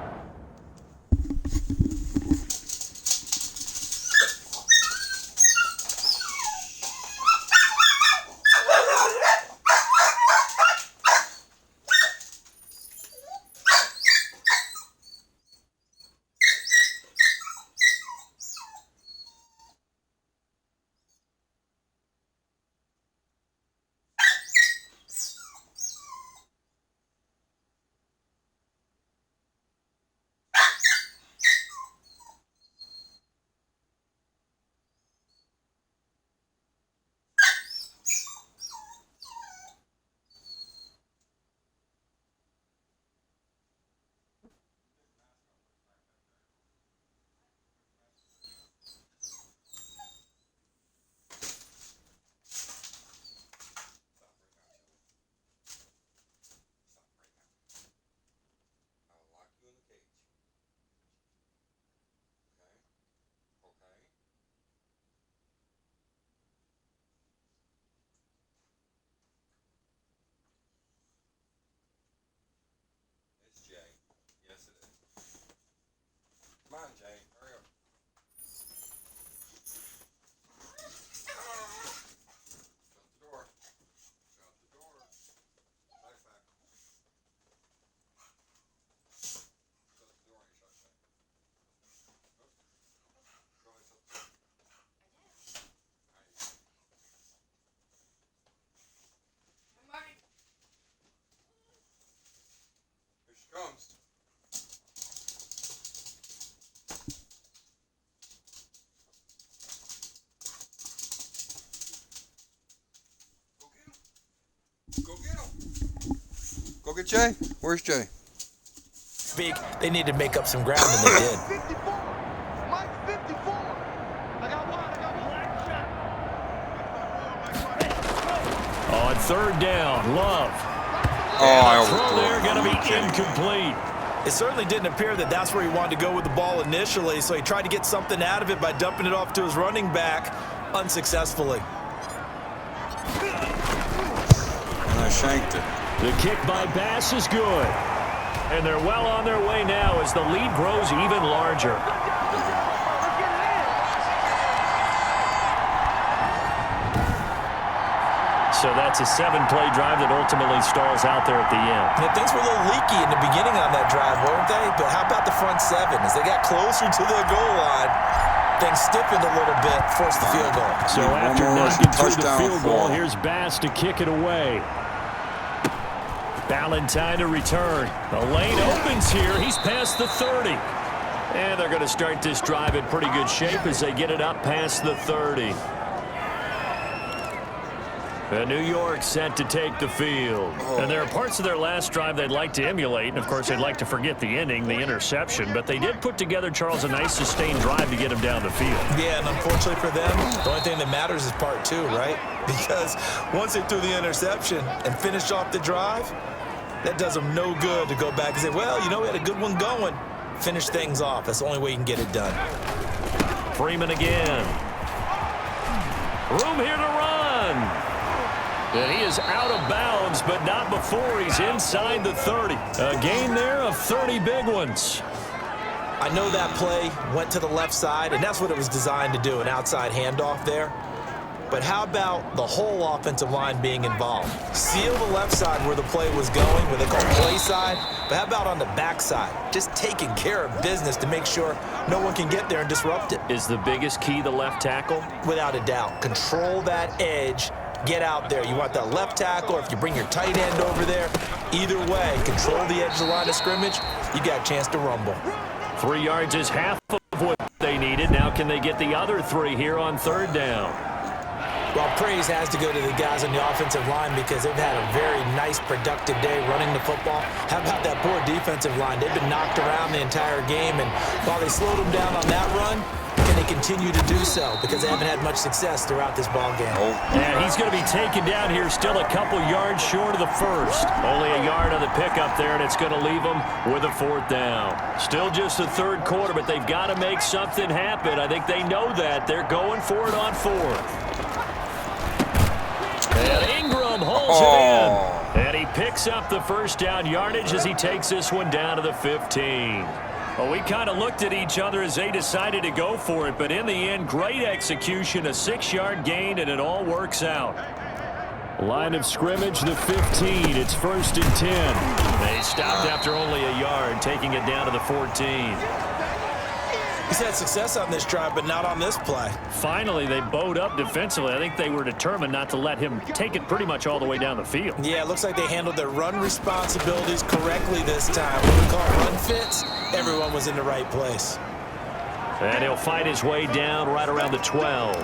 Look at Jay. Where's Jay? They need to make up some ground, and they did. 54. Mike 54. I got one. On third down, Love. Oh, Throw there going to be incomplete. It certainly didn't appear that that's where he wanted to go with the ball initially, so he tried to get something out of it by dumping it off to his running back unsuccessfully. And I shanked it. The kick by Bass is good. And they're well on their way now as the lead grows even larger. So that's a 7-play drive that ultimately stalls out there at the end. Yeah, things were a little leaky in the beginning on that drive, weren't they? But how about the front seven? As they got closer to the goal line, things stiffened a little bit, forced the field goal. So after knocking through the field goal, here's Bass to kick it away. Ballantyne to return. The lane opens here. He's past the 30. And they're going to start this drive in pretty good shape as they get it up past the 30. And New York set to take the field. And there are parts of their last drive they'd like to emulate. And, of course, they'd like to forget the ending, the interception. But they did put together, Charles, a nice sustained drive to get him down the field. Yeah, and unfortunately for them, the only thing that matters is part two, right? Because once they threw the interception and finished off the drive, that does them no good to go back and say, well, you know, we had a good one going. Finish things off. That's the only way you can get it done. Freeman again. Room here to run. And he is out of bounds, but not before he's inside the 30. A gain there of 30 big ones. I know that play went to the left side, and that's what it was designed to do, an outside handoff there. But how about the whole offensive line being involved? Seal the left side where the play was going, where they call play side. But how about on the back side? Just taking care of business to make sure no one can get there and disrupt it. Is the biggest key the left tackle? Without a doubt. Control that edge. Get out there. You want that left tackle, or if you bring your tight end over there, either way, control the edge of the line of scrimmage, you got a chance to rumble. 3 yards is half of what they needed. Now can they get the other 3 here on third down? Well, praise has to go to the guys on the offensive line because they've had a very nice, productive day running the football. How about that poor defensive line? They've been knocked around the entire game, and while they slowed them down on that run, can they continue to do so because they haven't had much success throughout this ball game. And he's going to be taken down here still a couple yards short of the first. Only a yard on the pickup there, and it's going to leave them with a 4th down. Still just the third quarter, but they've got to make something happen. I think they know that. They're going for it on 4th. And Ingram holds it in. And he picks up the first down yardage as he takes this one down to the 15. Well, we kind of looked at each other as they decided to go for it, but in the end, great execution, a 6-yard gain, and it all works out. Line of scrimmage, the 15. It's 1st and 10. They stopped after only a yard, taking it down to the 14. He's had success on this drive, but not on this play. Finally, they bowed up defensively. I think they were determined not to let him take it pretty much all the way down the field. Yeah, it looks like they handled their run responsibilities correctly this time. What we call run fits, everyone was in the right place. And he'll fight his way down right around the 12.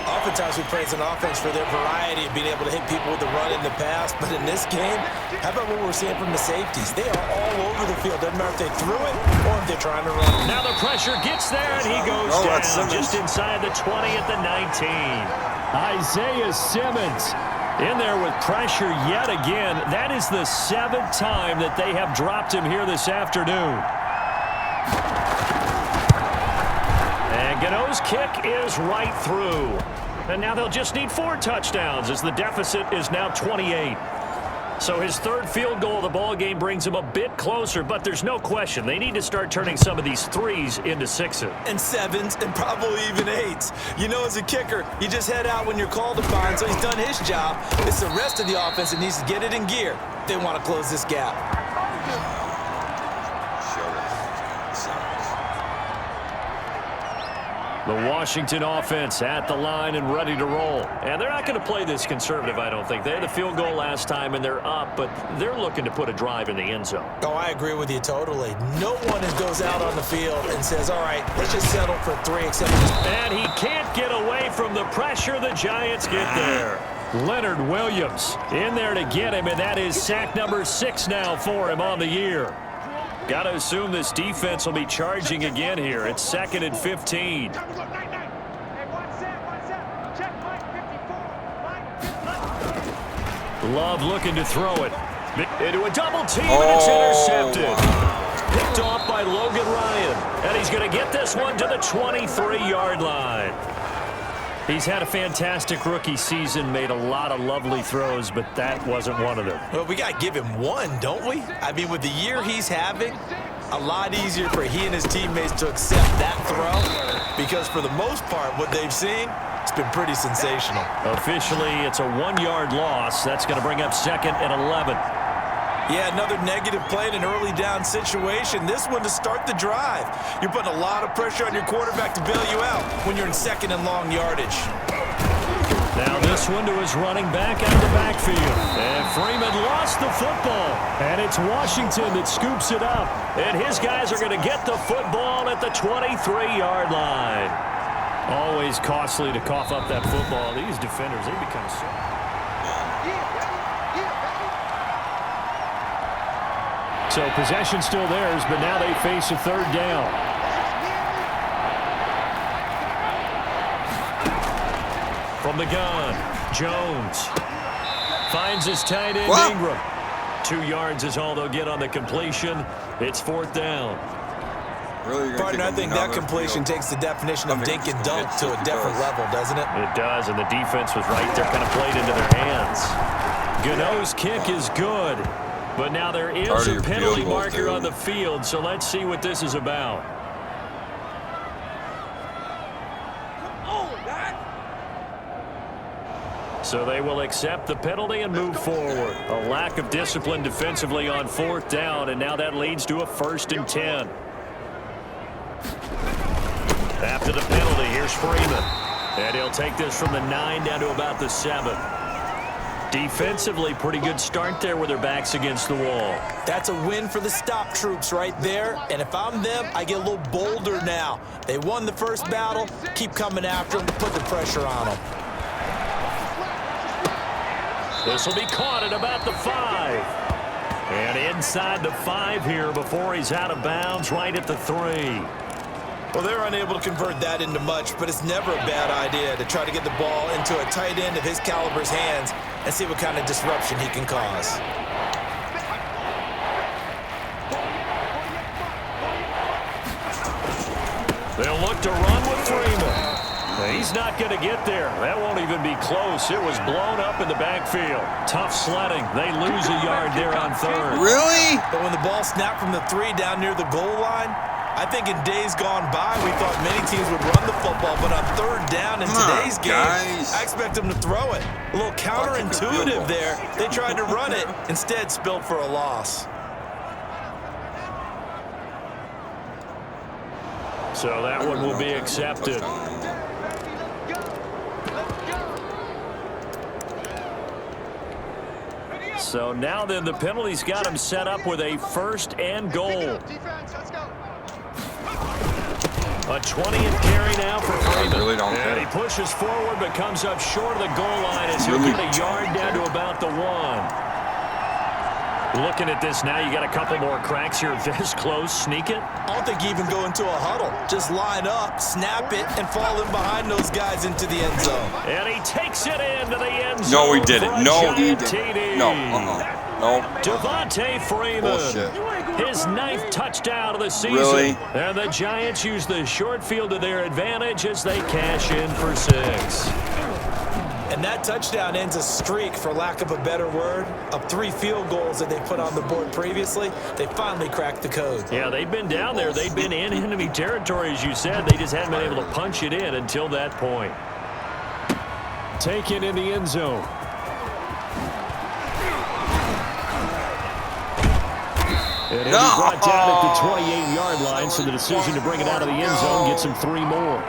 Oftentimes we praise an offense for their variety of being able to hit people with the run in the pass, but in this game, how about what we're seeing from the safeties? They are all over the field. Doesn't matter if they threw it or if they're trying to run. Now the pressure gets there, and he goes down just inside the 20 at the 19. Isaiah Simmons in there with pressure yet again. That is the 7th time that they have dropped him here this afternoon. And Gano's kick is right through. And now they'll just need 4 touchdowns as the deficit is now 28. So his 3rd field goal of the ball game brings him a bit closer, but there's no question they need to start turning some of these 3s into 6s. And 7s and probably even 8s. You know, as a kicker, you just head out when you're called upon, so he's done his job. It's the rest of the offense that needs to get it in gear if they want to close this gap. The Washington offense at the line and ready to roll. And they're not going to play this conservative, I don't think. They had a field goal last time, and they're up, but they're looking to put a drive in the end zone. Oh, I agree with you totally. No one goes out on the field and says, all right, let's just settle for 3 except. And he can't get away from the pressure. The Giants get there. Leonard Williams in there to get him, and that is sack number 6 now for him on the year. Got to assume this defense will be charging again here. It's 2nd and 15. Love looking to throw it. Into a double team, and it's intercepted. Picked off by Logan Ryan. And he's going to get this one to the 23-yard line. He's had a fantastic rookie season, made a lot of lovely throws, but that wasn't one of them. Well, we got to give him one, don't we? I mean, with the year he's having, a lot easier for he and his teammates to accept that throw, because for the most part, what they've seen, it's been pretty sensational. Officially, it's a 1-yard loss. That's going to bring up 2nd and 11. Yeah, another negative play in an early down situation. This one to start the drive. You're putting a lot of pressure on your quarterback to bail you out when you're in 2nd and long yardage. Now this one to his running back out of the backfield. And Freeman lost the football. And it's Washington that scoops it up. And his guys are going to get the football at the 23-yard line. Always costly to cough up that football. These defenders, they become so... So possession still theirs, but now they face a 3rd down. From the gun, Jones finds his tight end, Ingram. 2 yards is all they'll get on the completion. It's 4th down. Really, Partner, I think that completion takes the definition of dink and dunk to a different level, doesn't it? It does, and the defense was right there, kind of played into their hands. Gano's kick is good. But now there is a penalty marker on the field, so let's see what this is about. So they will accept the penalty and move forward. A lack of discipline defensively on 4th down, and now that leads to a 1st and 10. After the penalty, here's Freeman. And he'll take this from the 9 down to about the 7. Defensively, pretty good start there with their backs against the wall. That's a win for the stop troops right there. And if I'm them, I get a little bolder now. They won the first battle. Keep coming after them to put the pressure on them. This will be caught at about the 5. And inside the 5 here before he's out of bounds, right at the 3. Well, they're unable to convert that into much, but it's never a bad idea to try to get the ball into a tight end of his caliber's hands and see what kind of disruption he can cause. They'll look to run with Freeman. He's not going to get there. That won't even be close. It was blown up in the backfield. Tough sledding. They lose a yard there on 3rd. Really? But when the ball snapped from the 3 down near the goal line, I think in days gone by, we thought many teams would run the football, but on 3rd down in today's game, I expect them to throw it. A little counterintuitive there. They tried to run it, instead spilled for a loss. So that one will be accepted. So now then, the penalty's got him set up with a 1st and goal. A 20th carry now for Freeman. Really don't care. And he pushes forward but comes up short of the goal line as he'll get a yard down to about the 1. Looking at this now, you got a couple more cracks here. This close, sneak it. I don't think you even go into a huddle. Just line up, snap it, and fall in behind those guys into the end zone. And he takes it into the end zone. No, he didn't. No, he didn't. TD. No, no. Devontae Freeman. Bullshit. His 9th touchdown of the season. Really? And the Giants use the short field to their advantage as they cash in for 6. And that touchdown ends a streak, for lack of a better word, of 3 field goals that they put on the board previously. They finally cracked the code. Yeah, they've been down there. They've been in enemy territory, as you said. They just hadn't been able to punch it in until that point. Taken in the end zone. And it'll be brought down at the 28-yard line, so the decision to bring it out of the end zone gets him 3 more.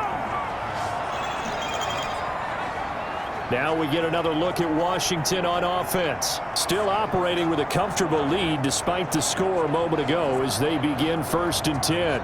Now we get another look at Washington on offense. Still operating with a comfortable lead despite the score a moment ago as they begin 1st and 10.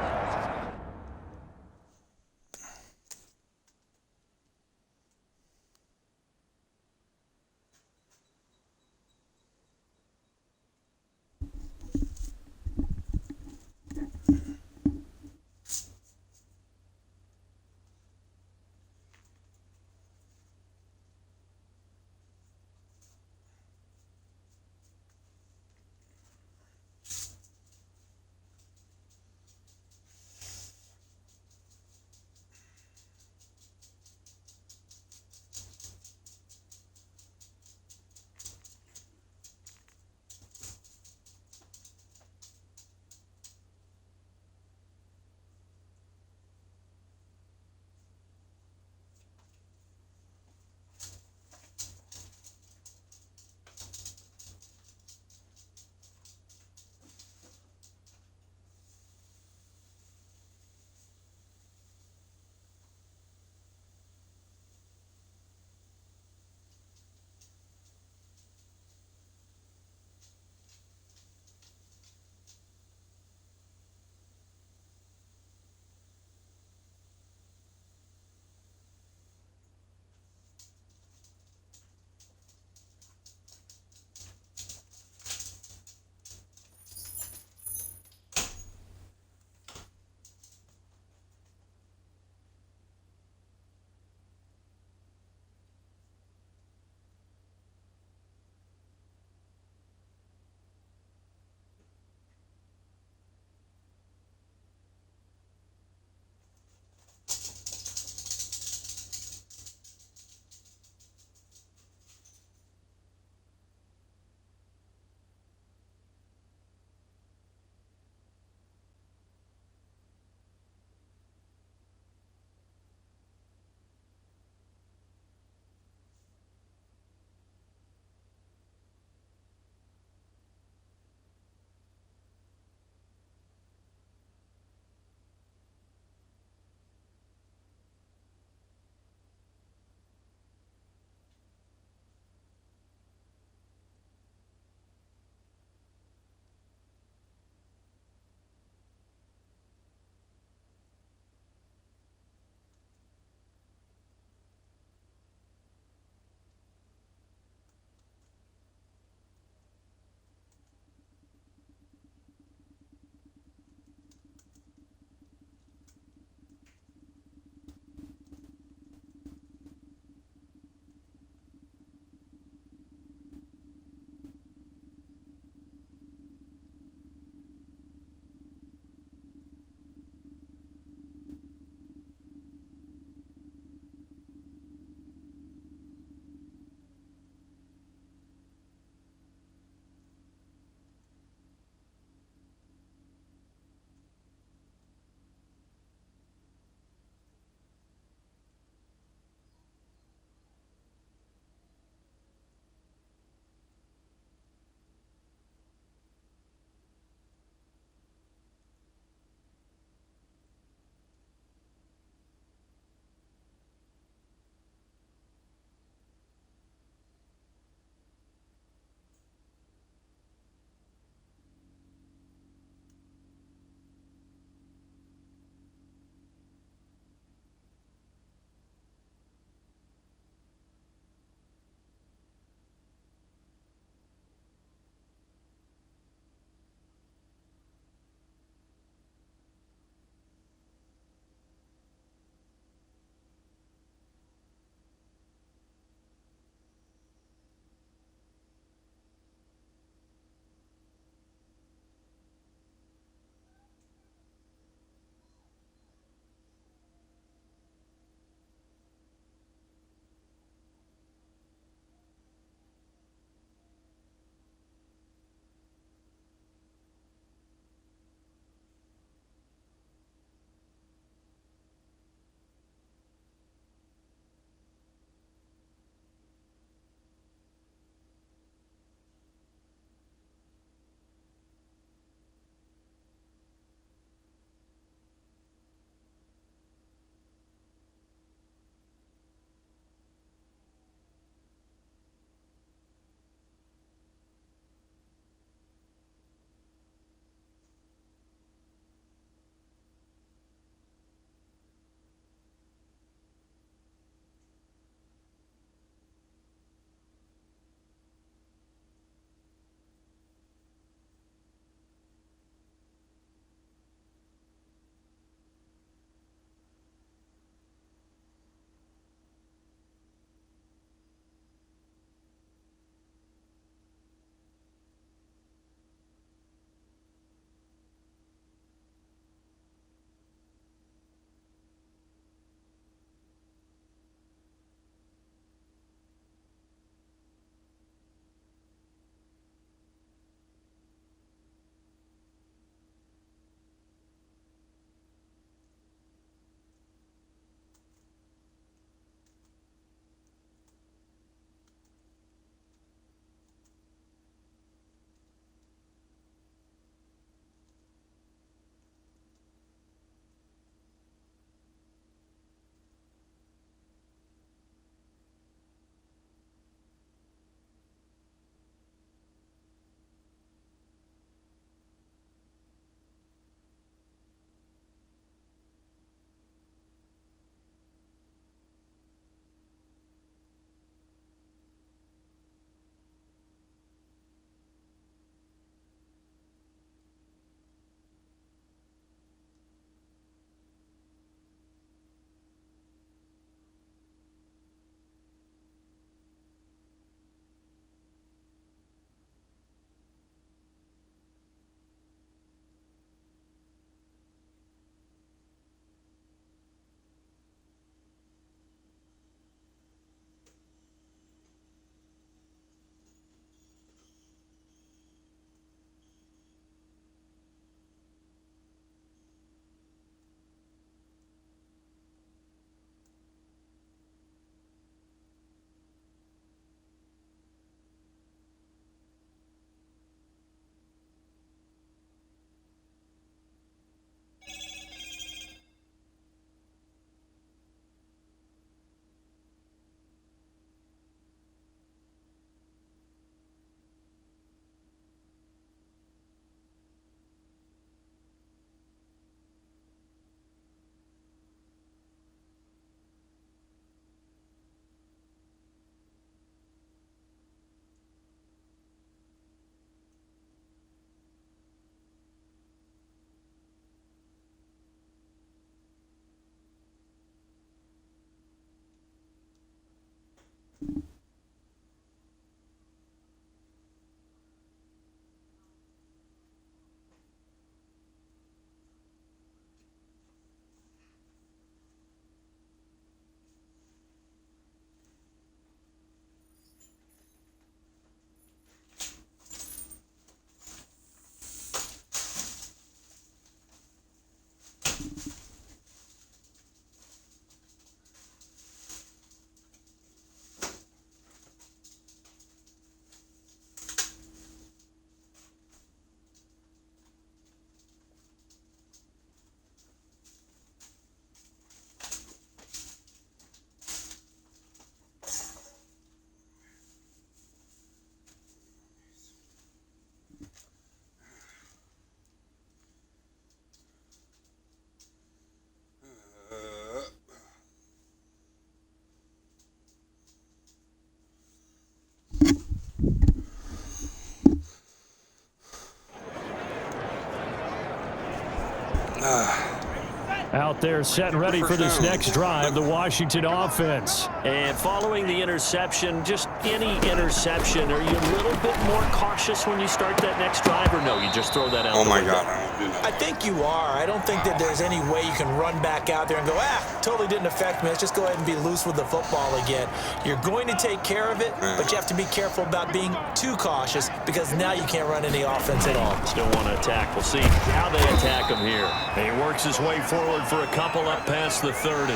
out there setting ready for this next drive, the Washington offense. And following the interception, just any interception, are you a little bit more cautious when you start that next drive, or no, you just throw that out the window? Oh, my God, I don't do that. I think you are. I don't think that there's any way you can run back out there and go, totally didn't affect me. Let's just go ahead and be loose with the football again. You're going to take care of it, but you have to be careful about being too cautious because now you can't run any offense at all. Still want to attack. We'll see how they attack him here. He works his way forward for a couple up past the 30.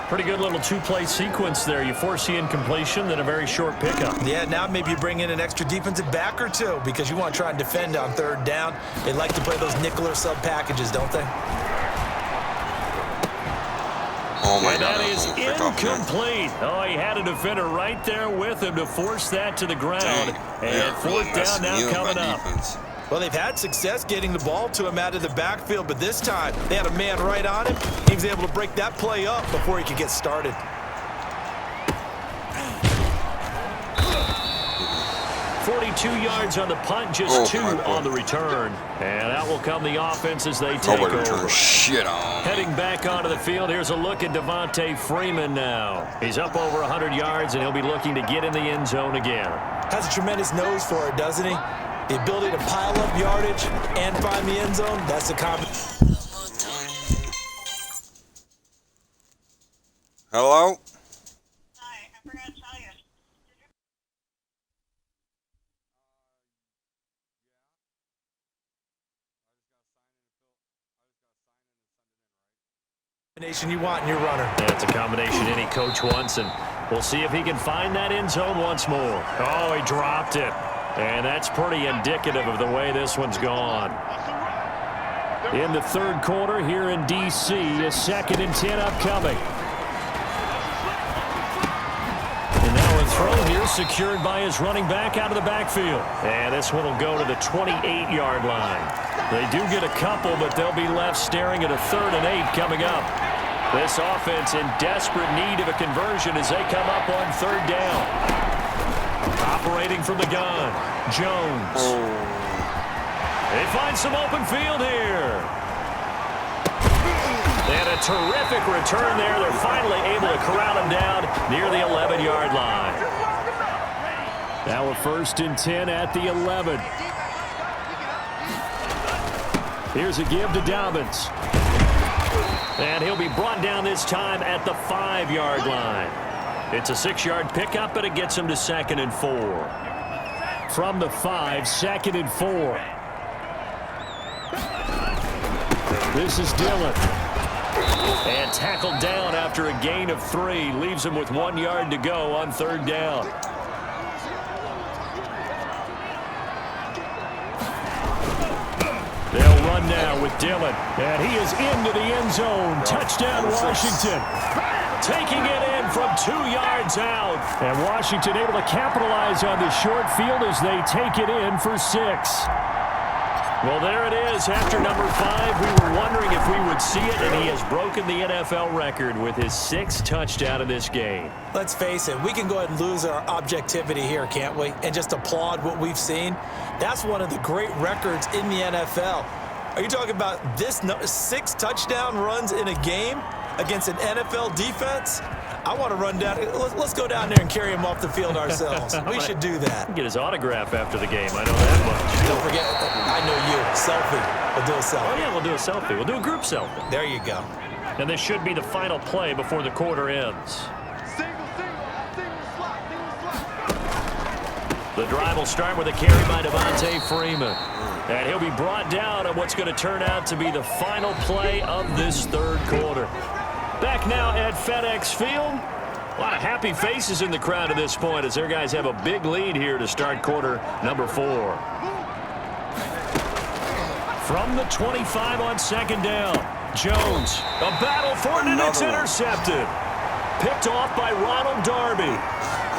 Pretty good little two-play sequence there. You force the incompletion, then a very short pickup. Yeah, now maybe you bring in an extra defensive back or two because you want to try and defend on third down. They like to play those nickel or sub packages, don't they? Oh, my And God. that is incomplete. Oh, he had a defender right there with him to force that to the ground. And fourth down now coming up. Well, they've had success getting the ball to him out of the backfield, but this time they had a man right on him. He was able to break that play up before he could get started. .42 yards on the punt, just 2 on the return. And out will come the offense as they take over. Shit on. Heading back onto the field, here's a look at Devontae Freeman now. He's up over 100 yards, and he'll be looking to get in the end zone again. Has a tremendous nose for it, doesn't he? The ability to pile up yardage and find the end zone, that's a combination. Hello? Hi, I forgot to tell you. You want in your runner. Yeah, it's a combination any coach wants, and we'll see if he can find that end zone once more. Oh, he dropped it. And that's pretty indicative of the way this one's gone. In the third quarter here in D.C., a 2nd and 10 upcoming. And now a throw here secured by his running back out of the backfield. And this one will go to the 28-yard line. They do get a couple, but they'll be left staring at a 3rd and 8 coming up. This offense in desperate need of a conversion as they come up on 3rd down. Operating from the gun, Jones. They find some open field here. And a terrific return there. They're finally able to corral him down near the 11-yard line. Now a 1st and 10 at the 11. Here's a give to Dobbins. And he'll be brought down this time at the 5-yard line. It's a 6-yard pickup, but it gets him to 2nd and 4. From the 5, 2nd and 4. This is Dillon. And tackled down after a gain of 3. Leaves him with 1 yard to go on 3rd down. They'll run now with Dillon. And he is into the end zone. Touchdown, Washington. Taking it in from 2 yards out. And Washington able to capitalize on the short field as they take it in for 6. Well, there it is. After number 5, we were wondering if we would see it, and he has broken the NFL record with his 6th touchdown in this game. Let's face it, we can go ahead and lose our objectivity here, can't we? And just applaud what we've seen. That's one of the great records in the NFL. Are you talking about this 6 touchdown runs in a game against an NFL defense? I want to run down. Let's go down there and carry him off the field ourselves. We should do that. Get his autograph after the game. I know that much. Don't forget, I know you. Selfie. We'll do a selfie. Oh, yeah, we'll do a selfie. We'll do a group selfie. There you go. And this should be the final play before the quarter ends. The drive will start with a carry by Devontae Freeman. And he'll be brought down on what's going to turn out to be the final play of this 3rd quarter. Back now at FedEx Field. A lot of happy faces in the crowd at this point as their guys have a big lead here to start quarter number 4. From the 25 on 2nd down, Jones, a battle for it, and it's intercepted. Picked off by Ronald Darby.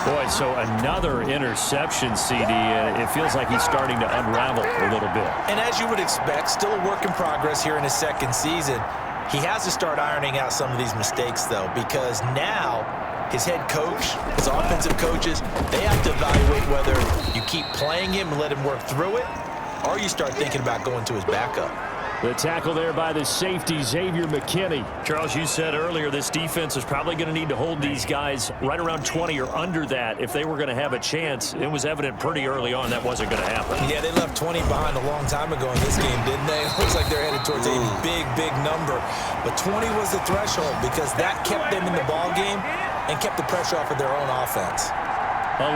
Boy, so another interception, CD. It feels like he's starting to unravel a little bit. And as you would expect, still a work in progress here in his 2nd season. He has to start ironing out some of these mistakes, though, because now his head coach, his offensive coaches, they have to evaluate whether you keep playing him and let him work through it, or you start thinking about going to his backup. The tackle there by the safety, Xavier McKinney. Charles, you said earlier this defense is probably going to need to hold these guys right around 20 or under that if they were going to have a chance. It was evident pretty early on that wasn't going to happen. Yeah, they left 20 behind a long time ago in this game, didn't they? It looks like they're headed towards a big, big number. But 20 was the threshold because that kept them in the ball game and kept the pressure off of their own offense.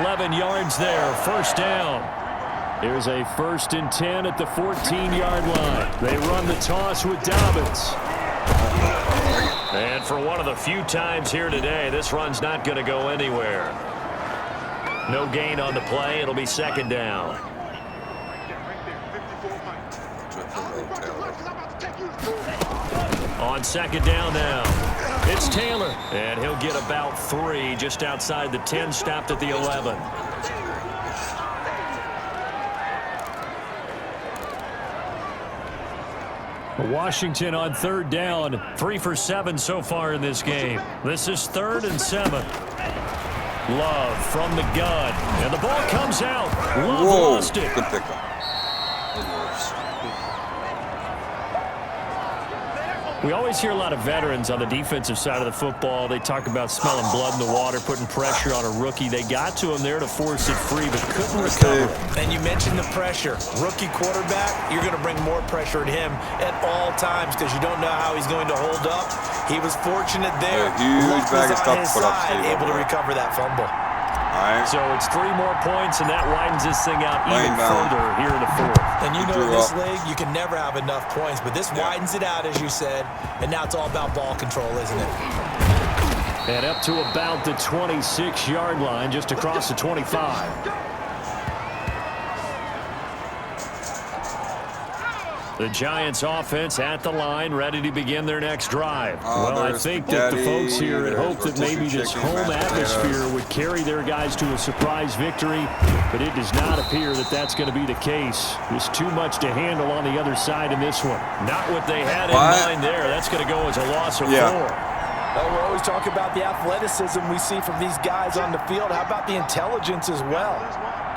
11 yards there, first down. Here's a 1st and 10 at the 14-yard line. They run the toss with Dobbins. And for one of the few times here today, this run's not going to go anywhere. No gain on the play. It'll be 2nd down. On 2nd down now, it's Taylor. And he'll get about 3 just outside the 10, stopped at the 11. Washington on 3rd down. 3 for 7 so far in this game. This is 3rd and 7. Love from the gun. And the ball comes out. Love lost it. Good pickup. We always hear a lot of veterans on the defensive side of the football. They talk about smelling blood in the water, putting pressure on a rookie. They got to him there to force it free, but couldn't recover. And you mentioned the pressure. Rookie quarterback, you're going to bring more pressure at him at all times because you don't know how he's going to hold up. He was fortunate there. Huge bag of stuff to put up. Able to recover that fumble. Right. So it's 3 more points, and that widens this thing out even further here in the 4th. And you know in this league, you can never have enough points, but this widens it out, as you said, and now it's all about ball control, isn't it? And up to about the 26-yard line, just across the 25. The Giants offense at the line, ready to begin their next drive. Well, I think that the folks here had hoped that maybe this home atmosphere would carry their guys to a surprise victory, but it does not appear that that's going to be the case. There's too much to handle on the other side in this one. Not what they had in mind there. That's going to go as a loss of 4. Well, we're always talking about the athleticism we see from these guys on the field. How about the intelligence as well?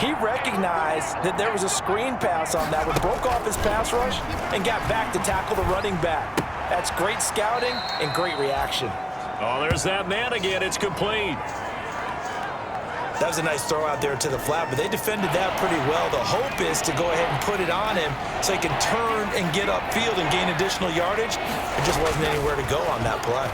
He recognized that there was a screen pass on that one, broke off his pass rush, and got back to tackle the running back. That's great scouting and great reaction. Oh, there's that man again. It's complete. That was a nice throw out there to the flat, but they defended that pretty well. The hope is to go ahead and put it on him so he can turn and get upfield and gain additional yardage. There just wasn't anywhere to go on that play.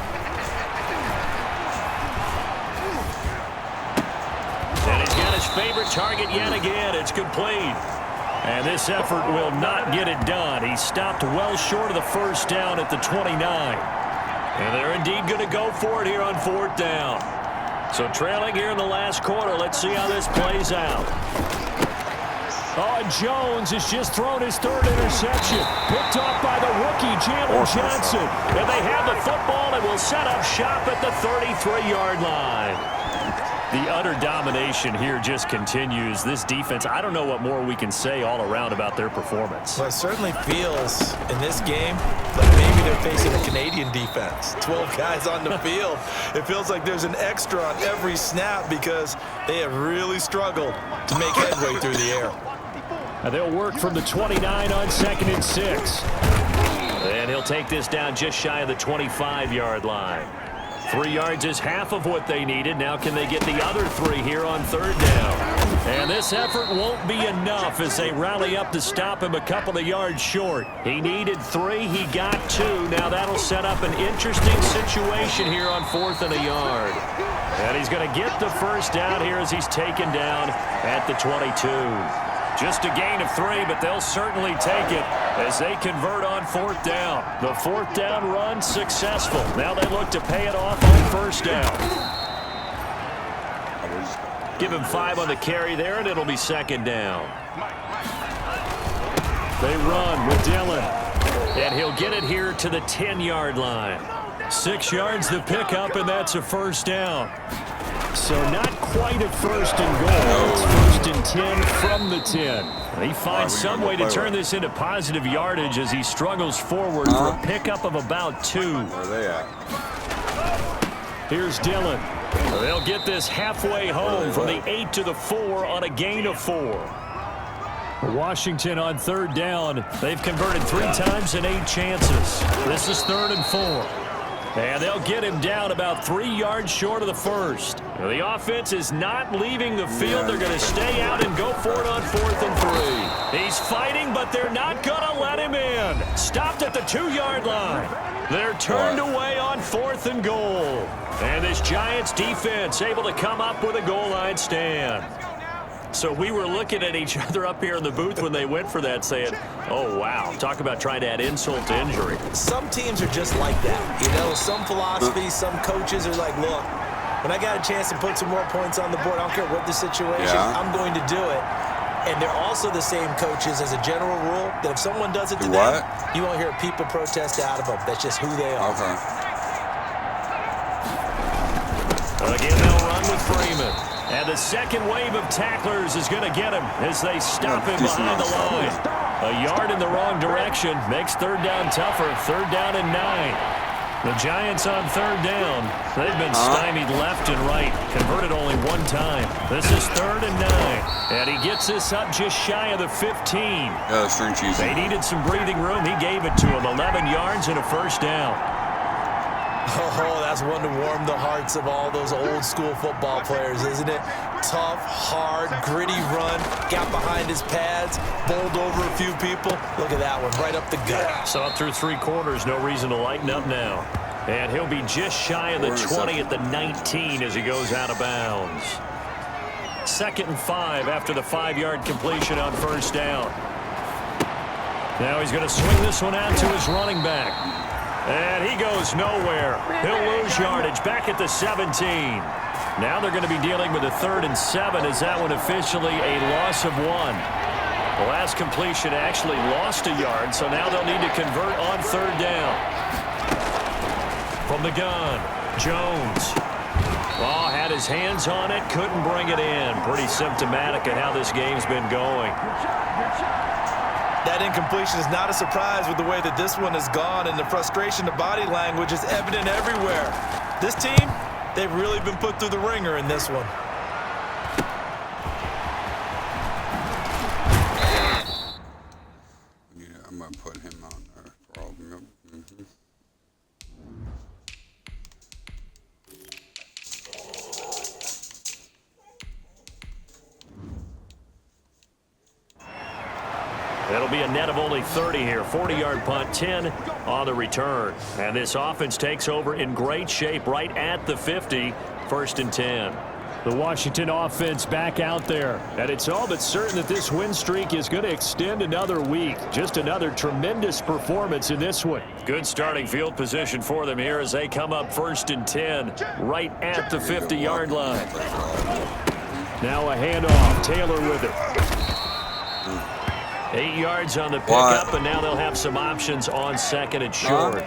And he's got his favorite target yet again. It's complete. And this effort will not get it done. He stopped well short of the 1st down at the 29. And they're indeed going to go for it here on 4th down. So trailing here in the last quarter. Let's see how this plays out. Oh, Jones has just thrown his 3rd interception. Picked off by the rookie, Jalen Johnson. And they have the football and will set up shop at the 33-yard line. The utter domination here just continues. This defense, I don't know what more we can say all around about their performance. Well, it certainly feels in this game like maybe they're facing a Canadian defense. 12 guys on the field. It feels like there's an extra on every snap because they have really struggled to make headway through the air. Now they'll work from the 29 on 2nd and 6. And he'll take this down just shy of the 25-yard line. 3 yards is half of what they needed. Now can they get the other 3 here on 3rd down? And this effort won't be enough as they rally up to stop him a couple of yards short. He needed 3. He got 2. Now that'll set up an interesting situation here on 4th and a yard. And he's going to get the 1st down here as he's taken down at the 22. Just a gain of 3, but they'll certainly take it as they convert on 4th down. The 4th down run successful. Now they look to pay it off on 1st down. Give him 5 on the carry there, and it'll be 2nd down. They run with Dillon. And he'll get it here to the 10-yard line. 6 yards the pickup, and that's a 1st down. So not quite a 1st and goal. It's 1st and 10 from the 10. He finds some way to turn this into positive yardage as he struggles forward for a pickup of about 2. Where are they at? Here's Dillon. They'll get this halfway home from the 8 to the 4 on a gain of 4. Washington on third down. They've converted 3 times in 8 chances. This is 3rd and 4. And they'll get him down about 3 yards short of the first. The offense is not leaving the field. They're going to stay out and go for it on 4th and 3. He's fighting, but they're not going to let him in. Stopped at the 2-yard line. They're turned away on 4th and goal. And this Giants defense able to come up with a goal line stand. So we were looking at each other up here in the booth when they went for that saying, oh, wow, talk about trying to add insult to injury. Some teams are just like that. You know, some philosophies, some coaches are like, look, when I got a chance to put some more points on the board, I don't care what the situation, I'm going to do it. And they're also the same coaches as a general rule that if someone does it to them, you won't hear people protest out of them. That's just who they are. Okay. Again, they'll run with Freeman. And the second wave of tacklers is going to get him as they stop him behind the line. A yard in the wrong direction makes 3rd down tougher. 3rd down and 9. The Giants on 3rd down. They've been stymied left and right. Converted only 1 time. This is 3rd and 9. And he gets this up just shy of the 15. Yeah, string cheese. They needed some breathing room. He gave it to him. 11 yards and a 1st down. Oh, that's one to warm the hearts of all those old school football players, isn't it? Tough, hard, gritty run, got behind his pads, bowled over a few people. Look at that one, right up the gut. So up through 3 quarters, no reason to lighten up now. And he'll be just shy of the 20 at the 19 as he goes out of bounds. 2nd and 5 after the 5-yard completion on 1st down. Now he's going to swing this one out to his running back. And he goes nowhere. He'll lose yardage back at the 17. Now they're going to be dealing with a 3rd and 7 as that one officially a loss of 1. The last completion actually lost a yard, so now they'll need to convert on 3rd down. From the gun, Jones. Oh, had his hands on it, couldn't bring it in. Pretty symptomatic of how this game's been going. That incompletion is not a surprise with the way that this one has gone, and the frustration, the body language is evident everywhere. This team, they've really been put through the ringer in this one. Yeah, I'm going to put him on there for all of them. That'll be a net of only 30 here. 40-yard punt, 10 on the return. And this offense takes over in great shape right at the 50, 1st and 10. The Washington offense back out there. And it's all but certain that this win streak is going to extend another week. Just another tremendous performance in this one. Good starting field position for them here as they come up 1st and 10 right at the 50-yard line. Now a handoff. Taylor with it. 8 yards on the pickup, and now they'll have some options on 2nd and short.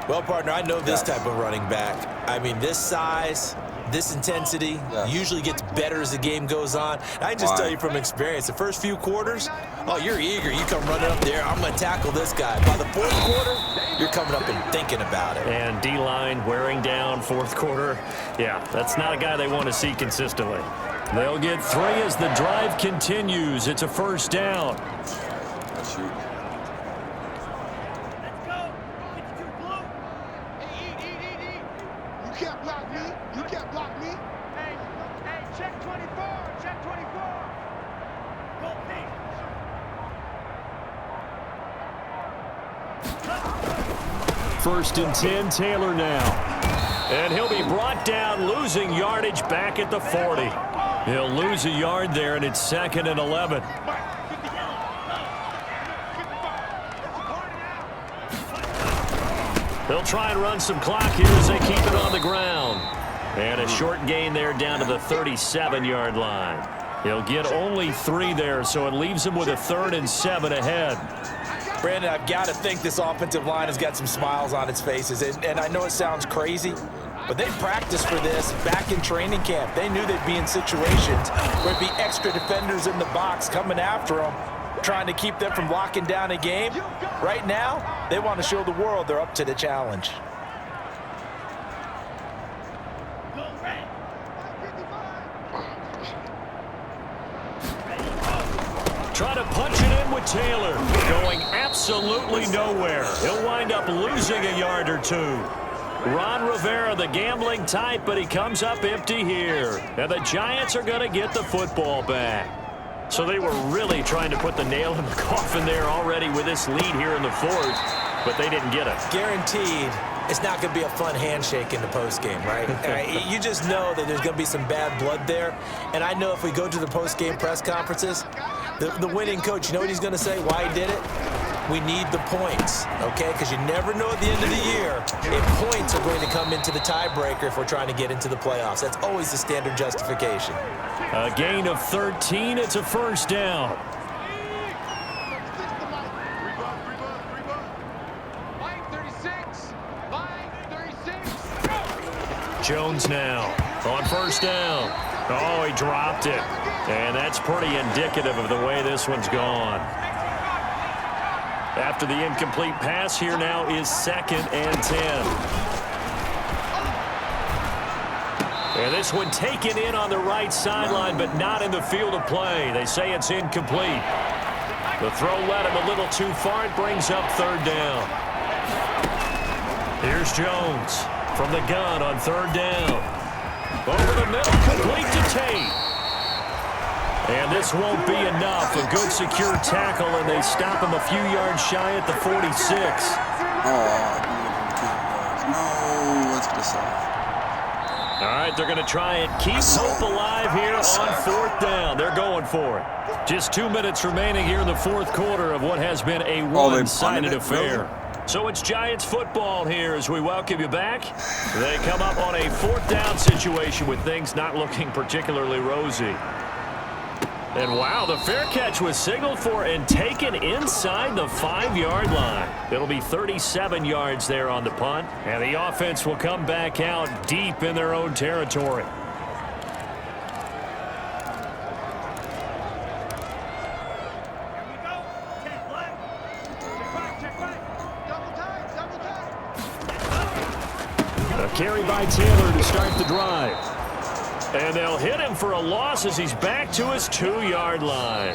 Well, partner, I know this type of running back. I mean, this size, this intensity usually gets better as the game goes on. I can just tell you from experience, the first few quarters, oh, you're eager. You come running up there, I'm going to tackle this guy. By the 4th quarter, you're coming up and thinking about it. And D-line wearing down 4th quarter. Yeah, that's not a guy they want to see consistently. They'll get 3 as the drive continues. It's a 1st down. That's you. Let's go. Get you blue. Hey, eat. You can't block me. You can't block me. Hey, check 24. Check 24. Go pink. 1st and 10, Taylor now. And he'll be brought down, losing yardage back at the 40. He'll lose a yard there, and it's 2nd and 11. They'll try and run some clock here as they keep it on the ground. And a short gain there down to the 37-yard line. He'll get only 3 there, so it leaves him with a 3rd and 7 ahead. Brandon, I've got to think this offensive line has got some smiles on its faces. And I know it sounds crazy, but they practiced for this back in training camp. They knew they'd be in situations where it'd be extra defenders in the box coming after them, trying to keep them from locking down a game. Right now, they want to show the world they're up to the challenge. try to punch it in with Taylor. Going absolutely nowhere. He'll wind up losing a yard or two. Ron Rivera, the gambling type, but he comes up empty here. And the Giants are going to get the football back. So they were really trying to put the nail in the coffin there already with this lead here in the fourth, but they didn't get it. Guaranteed it's not going to be a fun handshake in the postgame, right? You just know that there's going to be some bad blood there. And I know if we go to the postgame press conferences, the winning coach, you know what he's going to say, why he did it? We need the points, okay? Because you never know at the end of the year if points are going to come into the tiebreaker if we're trying to get into the playoffs. That's always the standard justification. A gain of 13. It's a first down. Jones now on first down. Oh, he dropped it. And that's pretty indicative of the way this one's gone. After the incomplete pass, here now is 2nd and 10. And this one taken in on the right sideline, but not in the field of play. They say it's incomplete. The throw led him a little too far. It brings up 3rd down. Here's Jones from the gun on 3rd down. Over the middle, complete to Tate. And this won't be enough. A good secure tackle, and they stop him a few yards shy at the 46. No, let's get off. All right, they're going to try and keep hope alive here on 4th down. They're going for it. Just 2 minutes remaining here in the 4th quarter of what has been a one-sided affair. So it's Giants football here as we welcome you back. They come up on a 4th down situation with things not looking particularly rosy. And wow, the fair catch was signaled for and taken inside the 5-yard line. It'll be 37 yards there on the punt, and the offense will come back out deep in their own territory. A carry by Taylor to start the drive. And they'll hit him for a loss as he's back to his 2-yard line.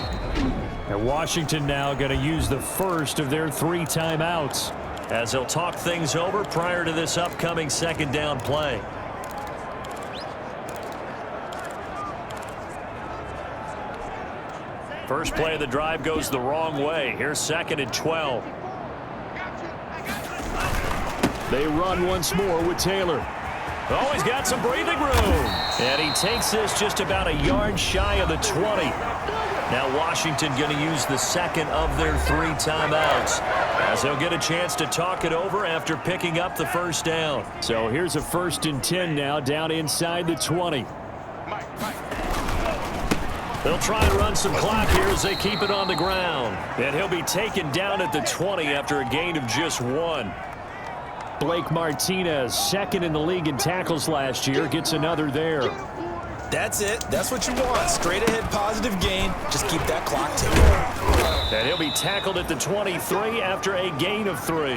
And Washington now going to use the first of their 3 timeouts as they'll talk things over prior to this upcoming 2nd down play. First play of the drive goes the wrong way. Here's 2nd and 12. They run once more with Taylor. Oh, he's got some breathing room. And he takes this just about a yard shy of the 20. Now Washington going to use the 2nd of their 3 timeouts as they'll get a chance to talk it over after picking up the first down. So here's a 1st and 10 now down inside the 20. They'll try and run some clock here as they keep it on the ground. And he'll be taken down at the 20 after a gain of just 1. Blake Martinez, 2nd in the league in tackles last year, gets another there. That's it. That's what you want. Straight ahead positive gain. Just keep that clock ticking. And he'll be tackled at the 23 after a gain of 3.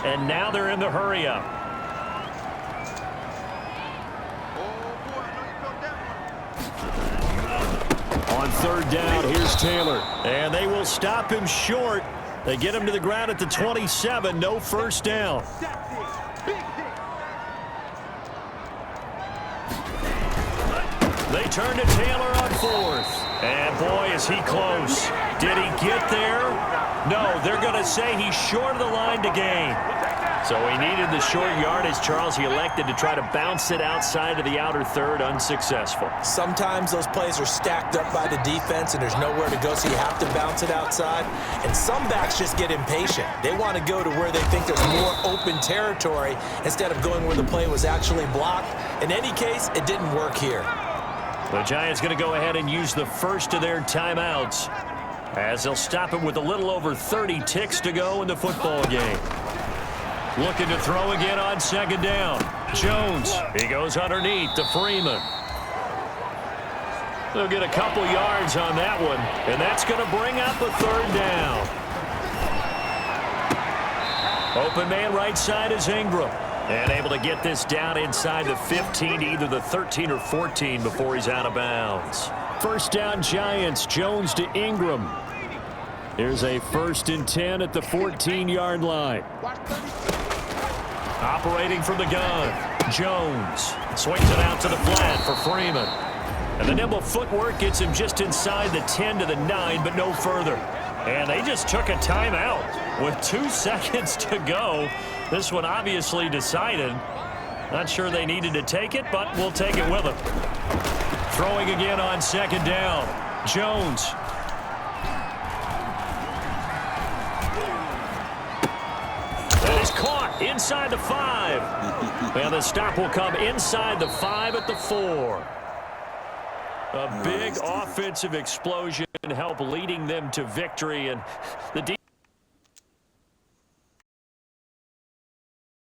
And now they're in the hurry-up. On 3rd down, here's Taylor. And they will stop him short. They get him to the ground at the 27. No first down. They turn to Taylor on 4th. And boy, is he close. Did he get there? No, they're going to say he's short of the line to gain. So he needed the short yardage, Charles. He elected to try to bounce it outside of the outer 3rd, unsuccessful. Sometimes those plays are stacked up by the defense and there's nowhere to go, so you have to bounce it outside. And some backs just get impatient. They want to go to where they think there's more open territory instead of going where the play was actually blocked. In any case, it didn't work here. The Giants going to go ahead and use the first of their timeouts as they'll stop him with a little over 30 ticks to go in the football game. Looking to throw again on 2nd down. Jones, he goes underneath to Freeman. They'll get a couple yards on that one, and that's going to bring up a 3rd down. Open man right side is Ingram. And able to get this down inside the 15 to either the 13 or 14 before he's out of bounds. First down, Giants. Jones to Ingram. Here's a 1st and 10 at the 14-yard line. Operating from the gun, Jones swings it out to the flat for Freeman. And the nimble footwork gets him just inside the 10 to the 9, but no further. And they just took a timeout with 2 seconds to go. This one obviously decided. Not sure they needed to take it, but we'll take it with them. Throwing again on 2nd down, Jones. That is caught inside the 5. And the stop will come inside the 5 at the 4. A big offensive explosion help leading them to victory, and the defense